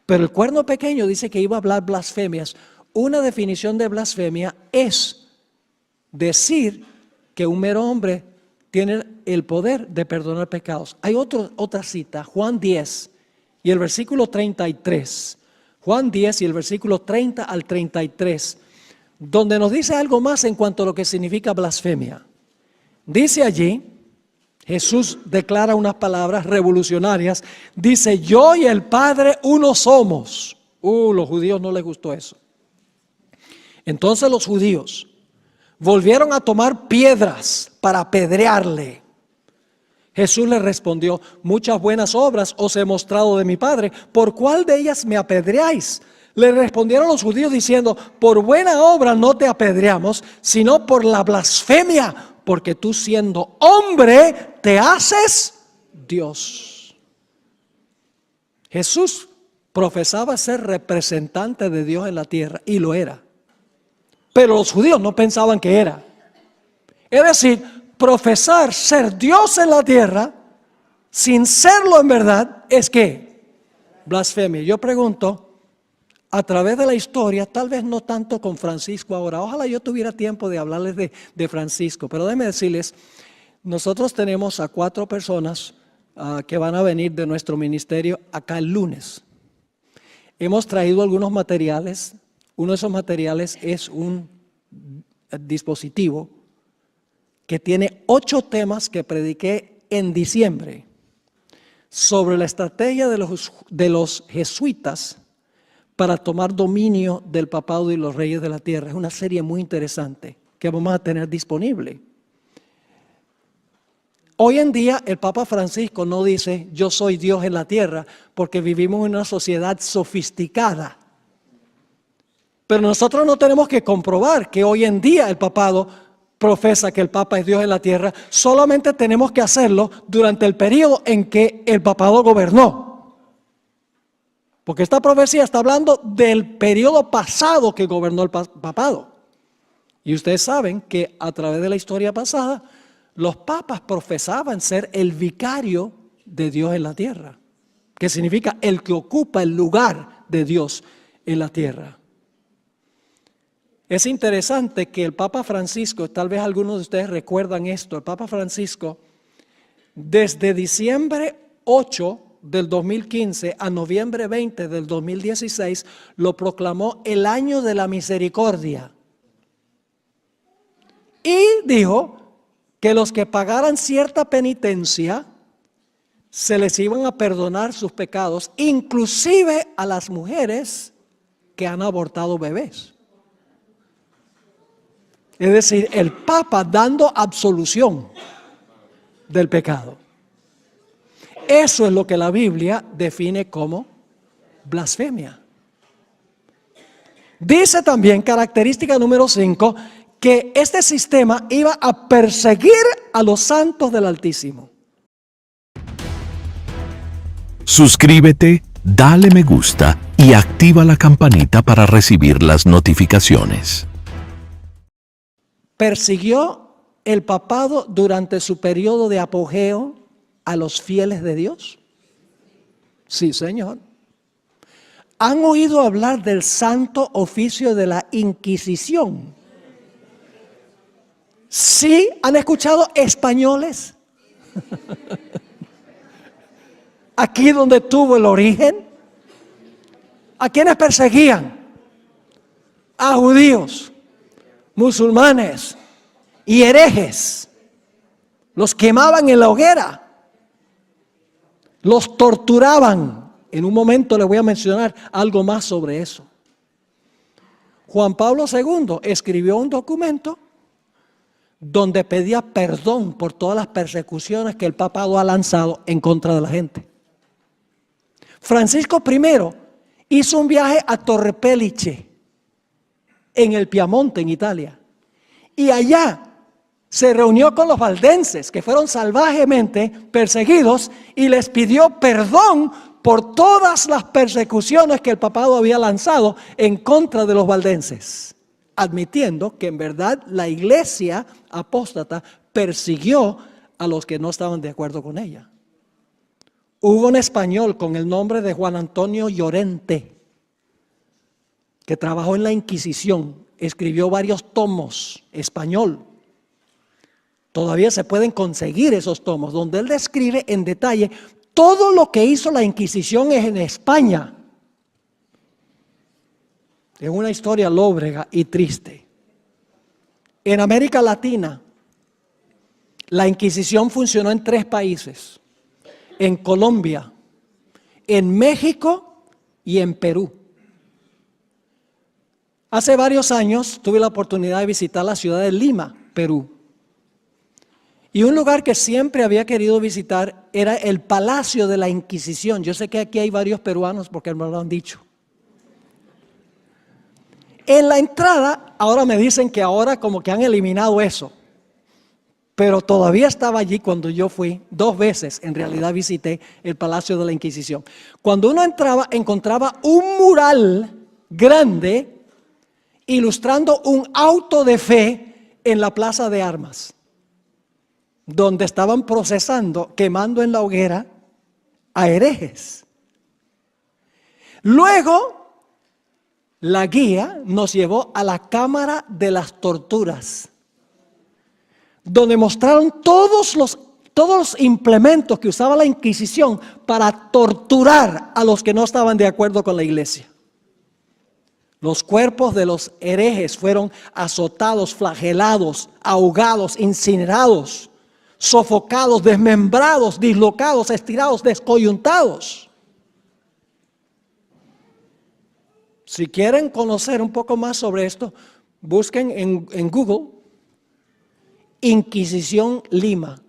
Pero el cuerno pequeño dice que iba a hablar blasfemias. Una definición de blasfemia es decir que un mero hombre tiene el poder de perdonar pecados. Hay otra cita, Juan 10 y el versículo 33. Juan 10 y el versículo 30 al 33, donde nos dice algo más en cuanto a lo que significa blasfemia. Dice allí, Jesús declara unas palabras revolucionarias. Dice, yo y el Padre uno somos. Los judíos no les gustó eso. Entonces los judíos volvieron a tomar piedras para apedrearle. Jesús les respondió, muchas buenas obras os he mostrado de mi Padre, ¿por cuál de ellas me apedreáis? Le respondieron los judíos diciendo, por buena obra no te apedreamos, sino por la blasfemia, porque tú siendo hombre te haces Dios. Jesús profesaba ser representante de Dios en la tierra y lo era. Pero los judíos no pensaban que era. Es decir, profesar ser Dios en la tierra sin serlo en verdad es ¿qué? Blasfemia. Yo pregunto, a través de la historia, tal vez no tanto con Francisco ahora, ojalá yo tuviera tiempo de hablarles de Francisco, pero déjenme decirles, nosotros tenemos a 4 personas que van a venir de nuestro ministerio acá el lunes. Hemos traído algunos materiales. Uno de esos materiales es un dispositivo que tiene 8 temas que prediqué en diciembre sobre la estrategia de los jesuitas para tomar dominio del papado y los reyes de la tierra. Es una serie muy interesante que vamos a tener disponible. Hoy en día el Papa Francisco no dice yo soy Dios en la tierra porque vivimos en una sociedad sofisticada. Pero nosotros no tenemos que comprobar que hoy en día el papado profesa que el Papa es Dios en la tierra. Solamente tenemos que hacerlo durante el periodo en que el papado gobernó. Porque esta profecía está hablando del periodo pasado que gobernó el papado. Y ustedes saben que a través de la historia pasada, los papas profesaban ser el vicario de Dios en la tierra. Que significa el que ocupa el lugar de Dios en la tierra. Es interesante que el Papa Francisco, tal vez algunos de ustedes recuerdan esto, el Papa Francisco, desde diciembre 8 del 2015 a noviembre 20 del 2016, lo proclamó el año de la misericordia. Y dijo que los que pagaran cierta penitencia, se les iban a perdonar sus pecados, inclusive a las mujeres que han abortado bebés. Es decir, el Papa dando absolución del pecado. Eso es lo que la Biblia define como blasfemia. Dice también, característica número 5, que este sistema iba a perseguir a los santos del Altísimo. Suscríbete, dale me gusta y activa la campanita para recibir las notificaciones. ¿Persiguió el papado durante su periodo de apogeo a los fieles de Dios? Sí, Señor. ¿Han oído hablar del santo oficio de la Inquisición? ¿Sí? ¿Han escuchado españoles? Aquí donde tuvo el origen. ¿A quiénes perseguían? A judíos, musulmanes y herejes. Los quemaban en la hoguera. Los torturaban. En un momento les voy a mencionar algo más sobre eso. Juan Pablo II escribió un documento donde pedía perdón por todas las persecuciones que el papado ha lanzado en contra de la gente. Francisco I hizo un viaje a Torre Pellice, en el Piamonte, en Italia, y allá se reunió con los valdenses que fueron salvajemente perseguidos y les pidió perdón por todas las persecuciones que el papado había lanzado en contra de los valdenses, admitiendo que en verdad la iglesia apóstata persiguió a los que no estaban de acuerdo con ella. Hubo un español con el nombre de Juan Antonio Llorente, que trabajó en la Inquisición, escribió varios tomos, español. Todavía se pueden conseguir esos tomos, donde él describe en detalle todo lo que hizo la Inquisición en España. Es una historia lóbrega y triste. En América Latina, la Inquisición funcionó en 3 países. En Colombia, en México y en Perú. Hace varios años tuve la oportunidad de visitar la ciudad de Lima, Perú. Y un lugar que siempre había querido visitar era el Palacio de la Inquisición. Yo sé que aquí hay varios peruanos porque me lo han dicho. En la entrada, ahora me dicen que ahora como que han eliminado eso. Pero todavía estaba allí cuando yo fui, 2 veces en realidad visité el Palacio de la Inquisición. Cuando uno entraba, encontraba un mural grande ilustrando un auto de fe en la plaza de armas, donde estaban procesando, quemando en la hoguera a herejes. Luego, la guía nos llevó a la Cámara de las Torturas, donde mostraron todos los implementos que usaba la Inquisición para torturar a los que no estaban de acuerdo con la iglesia. Los cuerpos de los herejes fueron azotados, flagelados, ahogados, incinerados, sofocados, desmembrados, dislocados, estirados, descoyuntados. Si quieren conocer un poco más sobre esto, busquen en Google Inquisición Lima.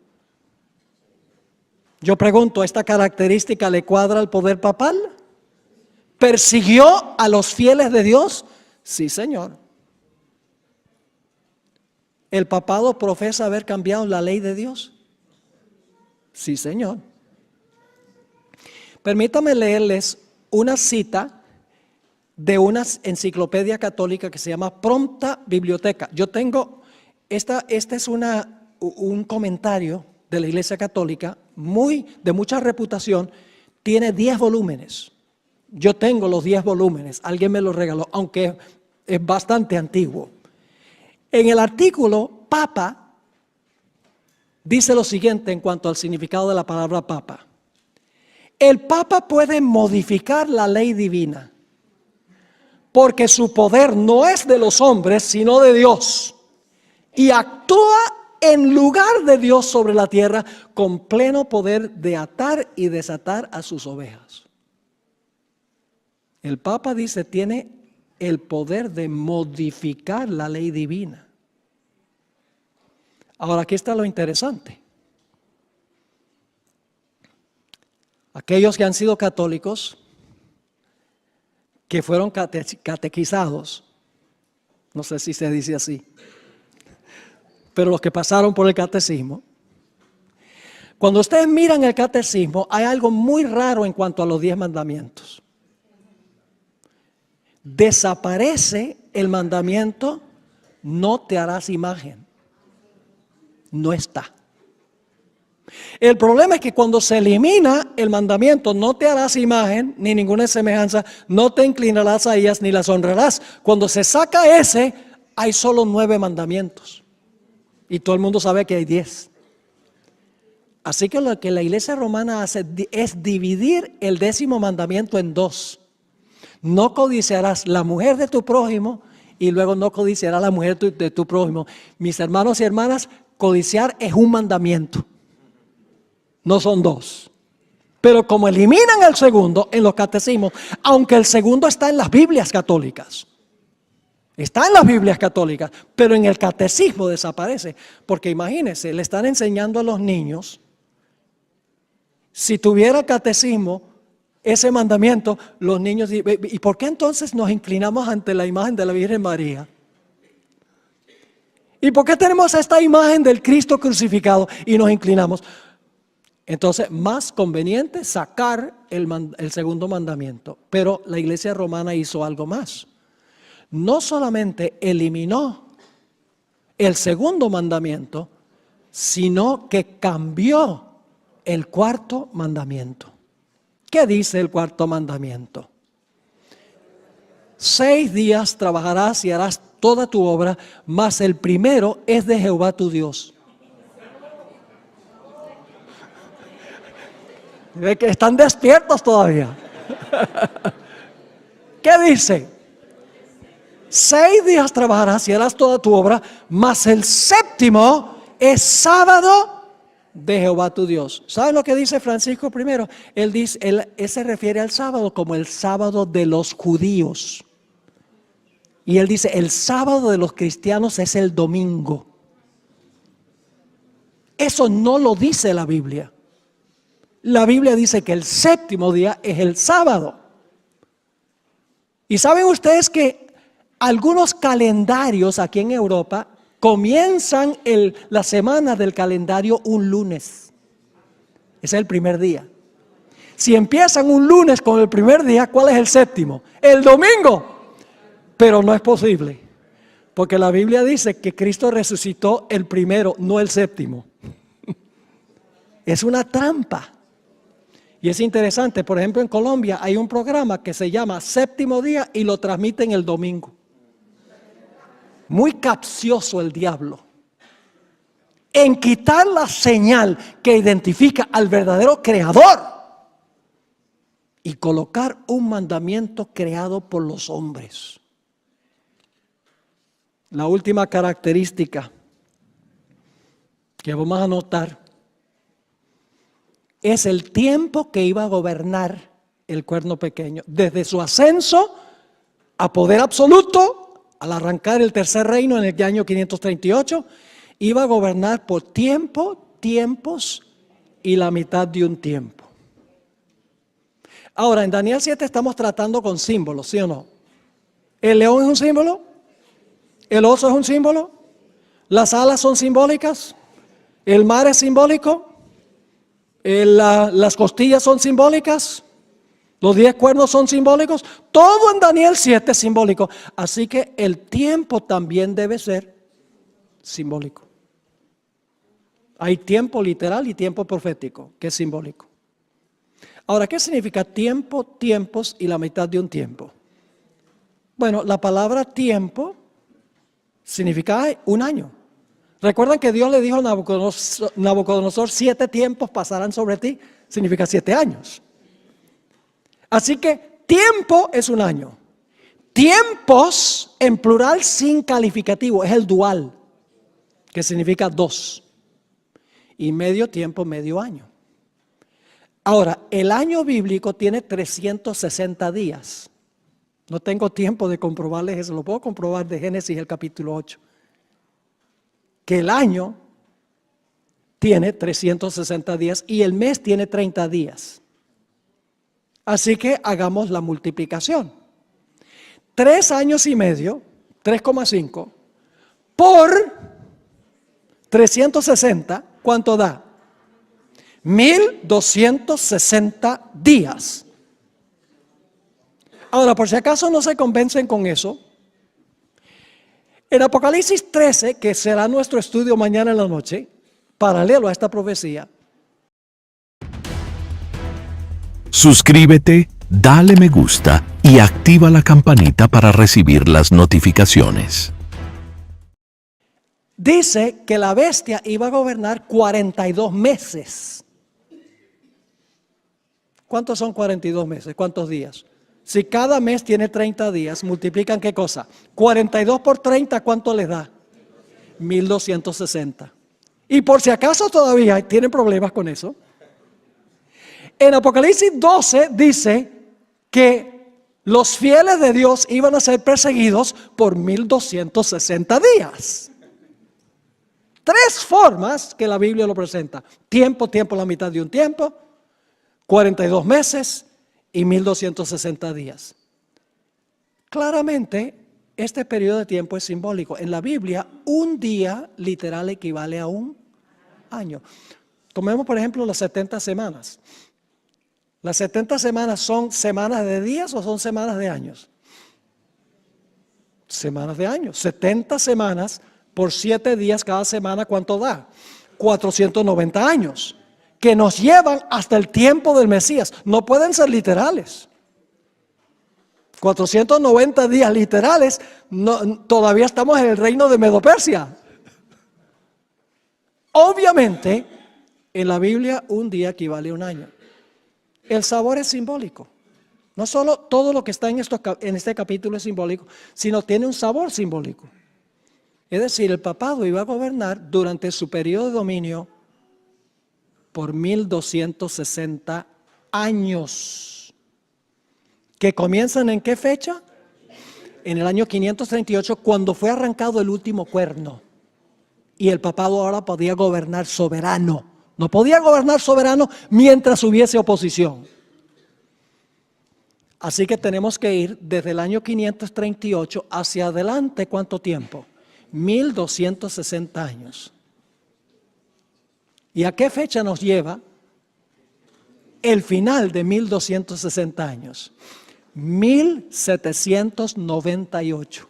Yo pregunto, ¿esta característica le cuadra al poder papal? ¿Persiguió a los fieles de Dios? Sí, Señor. ¿El papado profesa haber cambiado la ley de Dios? Sí, Señor. Permítame leerles una cita de una enciclopedia católica que se llama Prompta Biblioteca. Yo tengo, esta es un comentario de la Iglesia Católica de mucha reputación, tiene 10 volúmenes. Yo tengo los 10 volúmenes, alguien me los regaló, aunque es bastante antiguo. En el artículo papa dice lo siguiente en cuanto al significado de la palabra papa. El papa puede modificar la ley divina porque su poder no es de los hombres, sino de Dios, y actúa en lugar de Dios sobre la tierra con pleno poder de atar y desatar a sus ovejas. El Papa dice, tiene el poder de modificar la ley divina. Ahora, aquí está lo interesante. Aquellos que han sido católicos, que fueron catequizados, no sé si se dice así, pero los que pasaron por el catecismo, cuando ustedes miran el catecismo, hay algo muy raro en cuanto a los 10 mandamientos. Desaparece el mandamiento, no te harás imagen. No está. El problema es que cuando se elimina el mandamiento, no te harás imagen, ni ninguna semejanza, no te inclinarás a ellas, ni las honrarás. Cuando se saca ese, hay solo 9 mandamientos. Y todo el mundo sabe que hay 10. Así que lo que la Iglesia Romana hace es dividir el 10º mandamiento en 2. No codiciarás la mujer de tu prójimo y luego no codiciarás la mujer de tu prójimo. Mis hermanos y hermanas, codiciar es un mandamiento. No son 2. Pero como eliminan el segundo en los catecismos, aunque el segundo está en las Biblias católicas, está en las Biblias católicas, pero en el catecismo desaparece. Porque imagínense, le están enseñando a los niños, si tuviera catecismo, ese mandamiento, los niños dicen, ¿y por qué entonces nos inclinamos ante la imagen de la Virgen María? ¿Y por qué tenemos esta imagen del Cristo crucificado y nos inclinamos? Entonces, más conveniente sacar el segundo mandamiento. Pero la Iglesia Romana hizo algo más. No solamente eliminó el segundo mandamiento, sino que cambió el 4º mandamiento. ¿Qué dice el 4º mandamiento? 6 días trabajarás y harás toda tu obra, mas el primero es de Jehová tu Dios. ¿Ve que están despiertos todavía? ¿Qué dice? 6 días trabajarás y harás toda tu obra, mas el 7º es sábado de Jehová tu Dios. ¿Saben lo que dice Francisco I? Él se refiere al sábado como el sábado de los judíos. Y él dice, el sábado de los cristianos es el domingo. Eso no lo dice la Biblia. La Biblia dice que el 7º día es el sábado. Y saben ustedes que algunos calendarios aquí en Europa comienzan la semana del calendario un lunes. Ese es el primer día. Si empiezan un lunes con el primer día, ¿cuál es el 7º? El domingo. Pero no es posible, porque la Biblia dice que Cristo resucitó el primero, no el 7º. Es una trampa. Y es interesante, por ejemplo en Colombia hay un programa que se llama Séptimo Día y lo transmiten el domingo. Muy capcioso el diablo en quitar la señal que identifica al verdadero creador y colocar un mandamiento creado por los hombres. La última característica que vamos a notar es el tiempo que iba a gobernar el cuerno pequeño, desde su ascenso a poder absoluto, al arrancar el tercer reino en el año 538, iba a gobernar por tiempos y la mitad de un tiempo. Ahora, en Daniel 7 estamos tratando con símbolos, ¿sí o no? ¿El león es un símbolo? ¿El oso es un símbolo? ¿Las alas son simbólicas? ¿El mar es simbólico? ¿Las costillas son simbólicas? ¿Los 10 cuernos son simbólicos? Todo en Daniel 7 es simbólico. Así que el tiempo también debe ser simbólico. Hay tiempo literal y tiempo profético, que es simbólico. Ahora, ¿qué significa tiempo, tiempos y la mitad de un tiempo? Bueno, la palabra tiempo significa un año. ¿Recuerdan que Dios le dijo a Nabucodonosor, 7 tiempos pasarán sobre ti? Significa 7 años. Así que tiempo es un año. Tiempos en plural sin calificativo es el dual, que significa 2. Y medio tiempo, medio año. Ahora, el año bíblico tiene 360 días. No tengo tiempo de comprobarles eso, lo puedo comprobar de Génesis el capítulo 8. Que el año tiene 360 días y el mes tiene 30 días. Así que hagamos la multiplicación. 3 años y medio, 3,5, por 360, ¿cuánto da? 1260 días. Ahora, por si acaso no se convencen con eso, en Apocalipsis 13, que será nuestro estudio mañana en la noche, paralelo a esta profecía. Suscríbete, dale me gusta y activa la campanita para recibir las notificaciones. Dice que la bestia iba a gobernar 42 meses. ¿Cuántos son 42 meses? ¿Cuántos días? Si cada mes tiene 30 días, multiplican ¿qué cosa? 42 por 30, ¿cuánto les da? 1260. Y por si acaso todavía tienen problemas con eso, en Apocalipsis 12 dice que los fieles de Dios iban a ser perseguidos por 1260 días. 3 formas que la Biblia lo presenta. Tiempo, la mitad de un tiempo, 42 meses y 1260 días. Claramente, este periodo de tiempo es simbólico. En la Biblia, un día literal equivale a un año. Tomemos, por ejemplo, las 70 semanas. ¿Las 70 semanas son semanas de días o son semanas de años? Semanas de años. 70 semanas por 7 días cada semana, ¿cuánto da? 490 años. Que nos llevan hasta el tiempo del Mesías. No pueden ser literales. 490 días literales, todavía estamos en el reino de Medo-Persia. Obviamente, en la Biblia un día equivale a un año. El sabor es simbólico. No solo todo lo que está en este capítulo es simbólico, sino tiene un sabor simbólico. Es decir, el papado iba a gobernar durante su periodo de dominio por 1260 años. ¿Que comienzan en qué fecha? En el año 538, cuando fue arrancado el último cuerno. Y el papado ahora podía gobernar soberano. No podía gobernar soberano mientras hubiese oposición. Así que tenemos que ir desde el año 538 hacia adelante. ¿Cuánto tiempo? 1260 años. ¿Y a qué fecha nos lleva el final de 1260 años? 1798.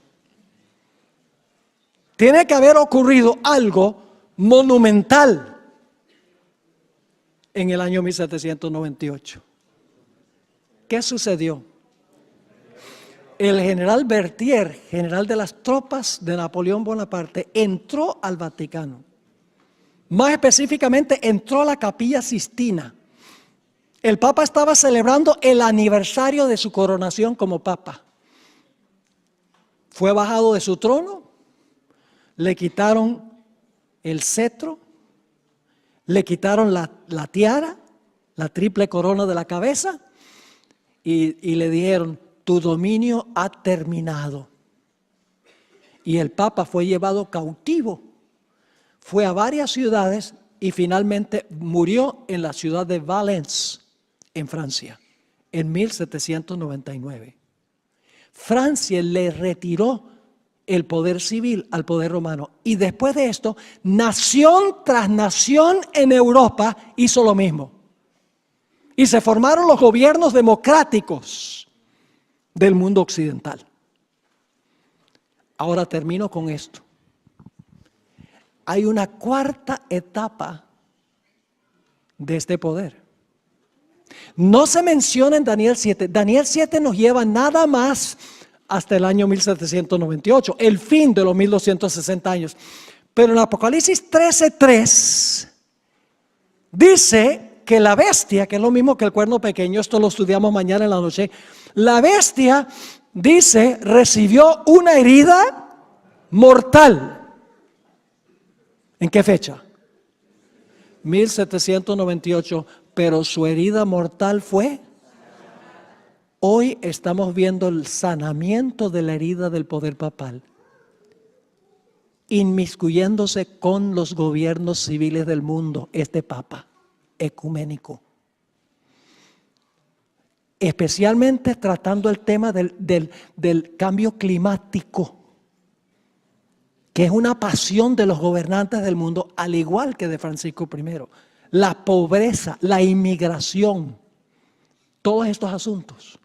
Tiene que haber ocurrido algo monumental en el año 1798. ¿Qué sucedió? El general Berthier, general de las tropas de Napoleón Bonaparte, entró al Vaticano. Más específicamente, entró a la Capilla Sistina. El Papa estaba celebrando el aniversario de su coronación como Papa. Fue bajado de su trono, le quitaron el cetro, le quitaron la tiara, la triple corona de la cabeza y le dijeron, tu dominio ha terminado. Y el Papa fue llevado cautivo, fue a varias ciudades y finalmente murió en la ciudad de Valence, en Francia, en 1799. Francia le retiró el poder civil al poder romano. Y después de esto, nación tras nación en Europa hizo lo mismo. Y se formaron los gobiernos democráticos del mundo occidental. Ahora termino con esto. Hay una cuarta etapa de este poder. No se menciona en Daniel 7. Daniel 7 nos lleva nada más hasta el año 1798, el fin de los 1260 años. Pero en Apocalipsis 13:3 dice que la bestia, que es lo mismo que el cuerno pequeño, esto lo estudiamos mañana en la noche, la bestia, dice, recibió una herida mortal. ¿En qué fecha? 1798, pero su herida mortal fue. Hoy estamos viendo el sanamiento de la herida del poder papal, inmiscuyéndose con los gobiernos civiles del mundo, este papa ecuménico, especialmente tratando el tema del cambio climático, que es una pasión de los gobernantes del mundo, al igual que de Francisco I. La pobreza, la inmigración, todos estos asuntos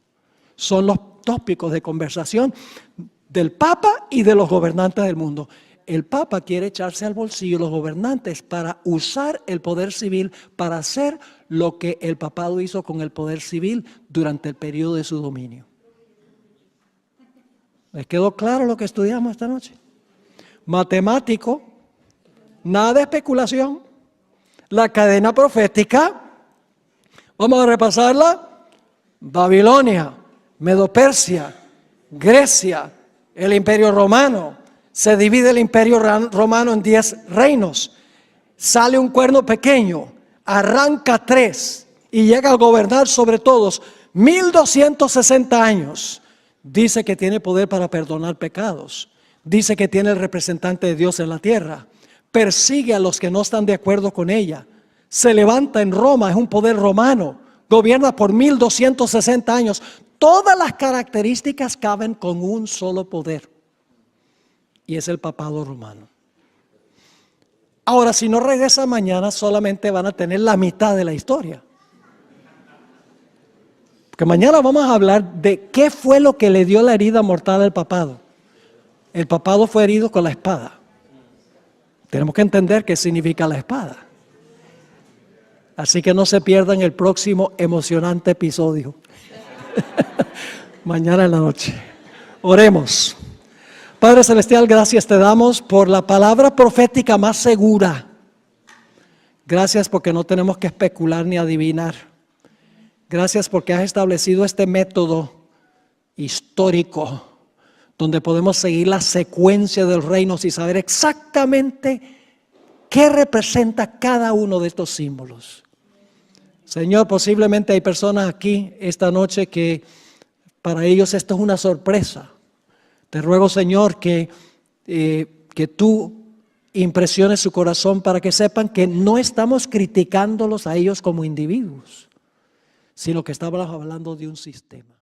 son los tópicos de conversación del Papa y de los gobernantes del mundo. El Papa quiere echarse al bolsillo los gobernantes para usar el poder civil para hacer lo que el papado hizo con el poder civil durante el periodo de su dominio. ¿Les quedó claro lo que estudiamos esta noche? Matemático, nada de especulación. La cadena profética, vamos a repasarla. Babilonia, Medo-Persia, Grecia, el Imperio Romano. Se divide el Imperio Romano en 10 reinos. Sale un cuerno pequeño, arranca 3 y llega a gobernar sobre todos 1260 años. Dice que tiene poder para perdonar pecados. Dice que tiene el representante de Dios en la tierra. Persigue a los que no están de acuerdo con ella. Se levanta en Roma, es un poder romano. Gobierna por 1260 años. Todas las características caben con un solo poder. Y es el papado romano. Ahora, si no regresa mañana, solamente van a tener la mitad de la historia. Porque mañana vamos a hablar de qué fue lo que le dio la herida mortal al papado. El papado fue herido con la espada. Tenemos que entender qué significa la espada. Así que no se pierdan el próximo emocionante episodio. Mañana en la noche. Oremos. Padre Celestial, gracias te damos por la palabra profética más segura. Gracias porque no tenemos que especular ni adivinar. Gracias porque has establecido este método histórico donde podemos seguir la secuencia de los reinos y saber exactamente qué representa cada uno de estos símbolos. Señor, posiblemente hay personas aquí esta noche que para ellos esto es una sorpresa. Te ruego, Señor, que tú impresiones su corazón para que sepan que no estamos criticándolos a ellos como individuos, sino que estamos hablando de un sistema.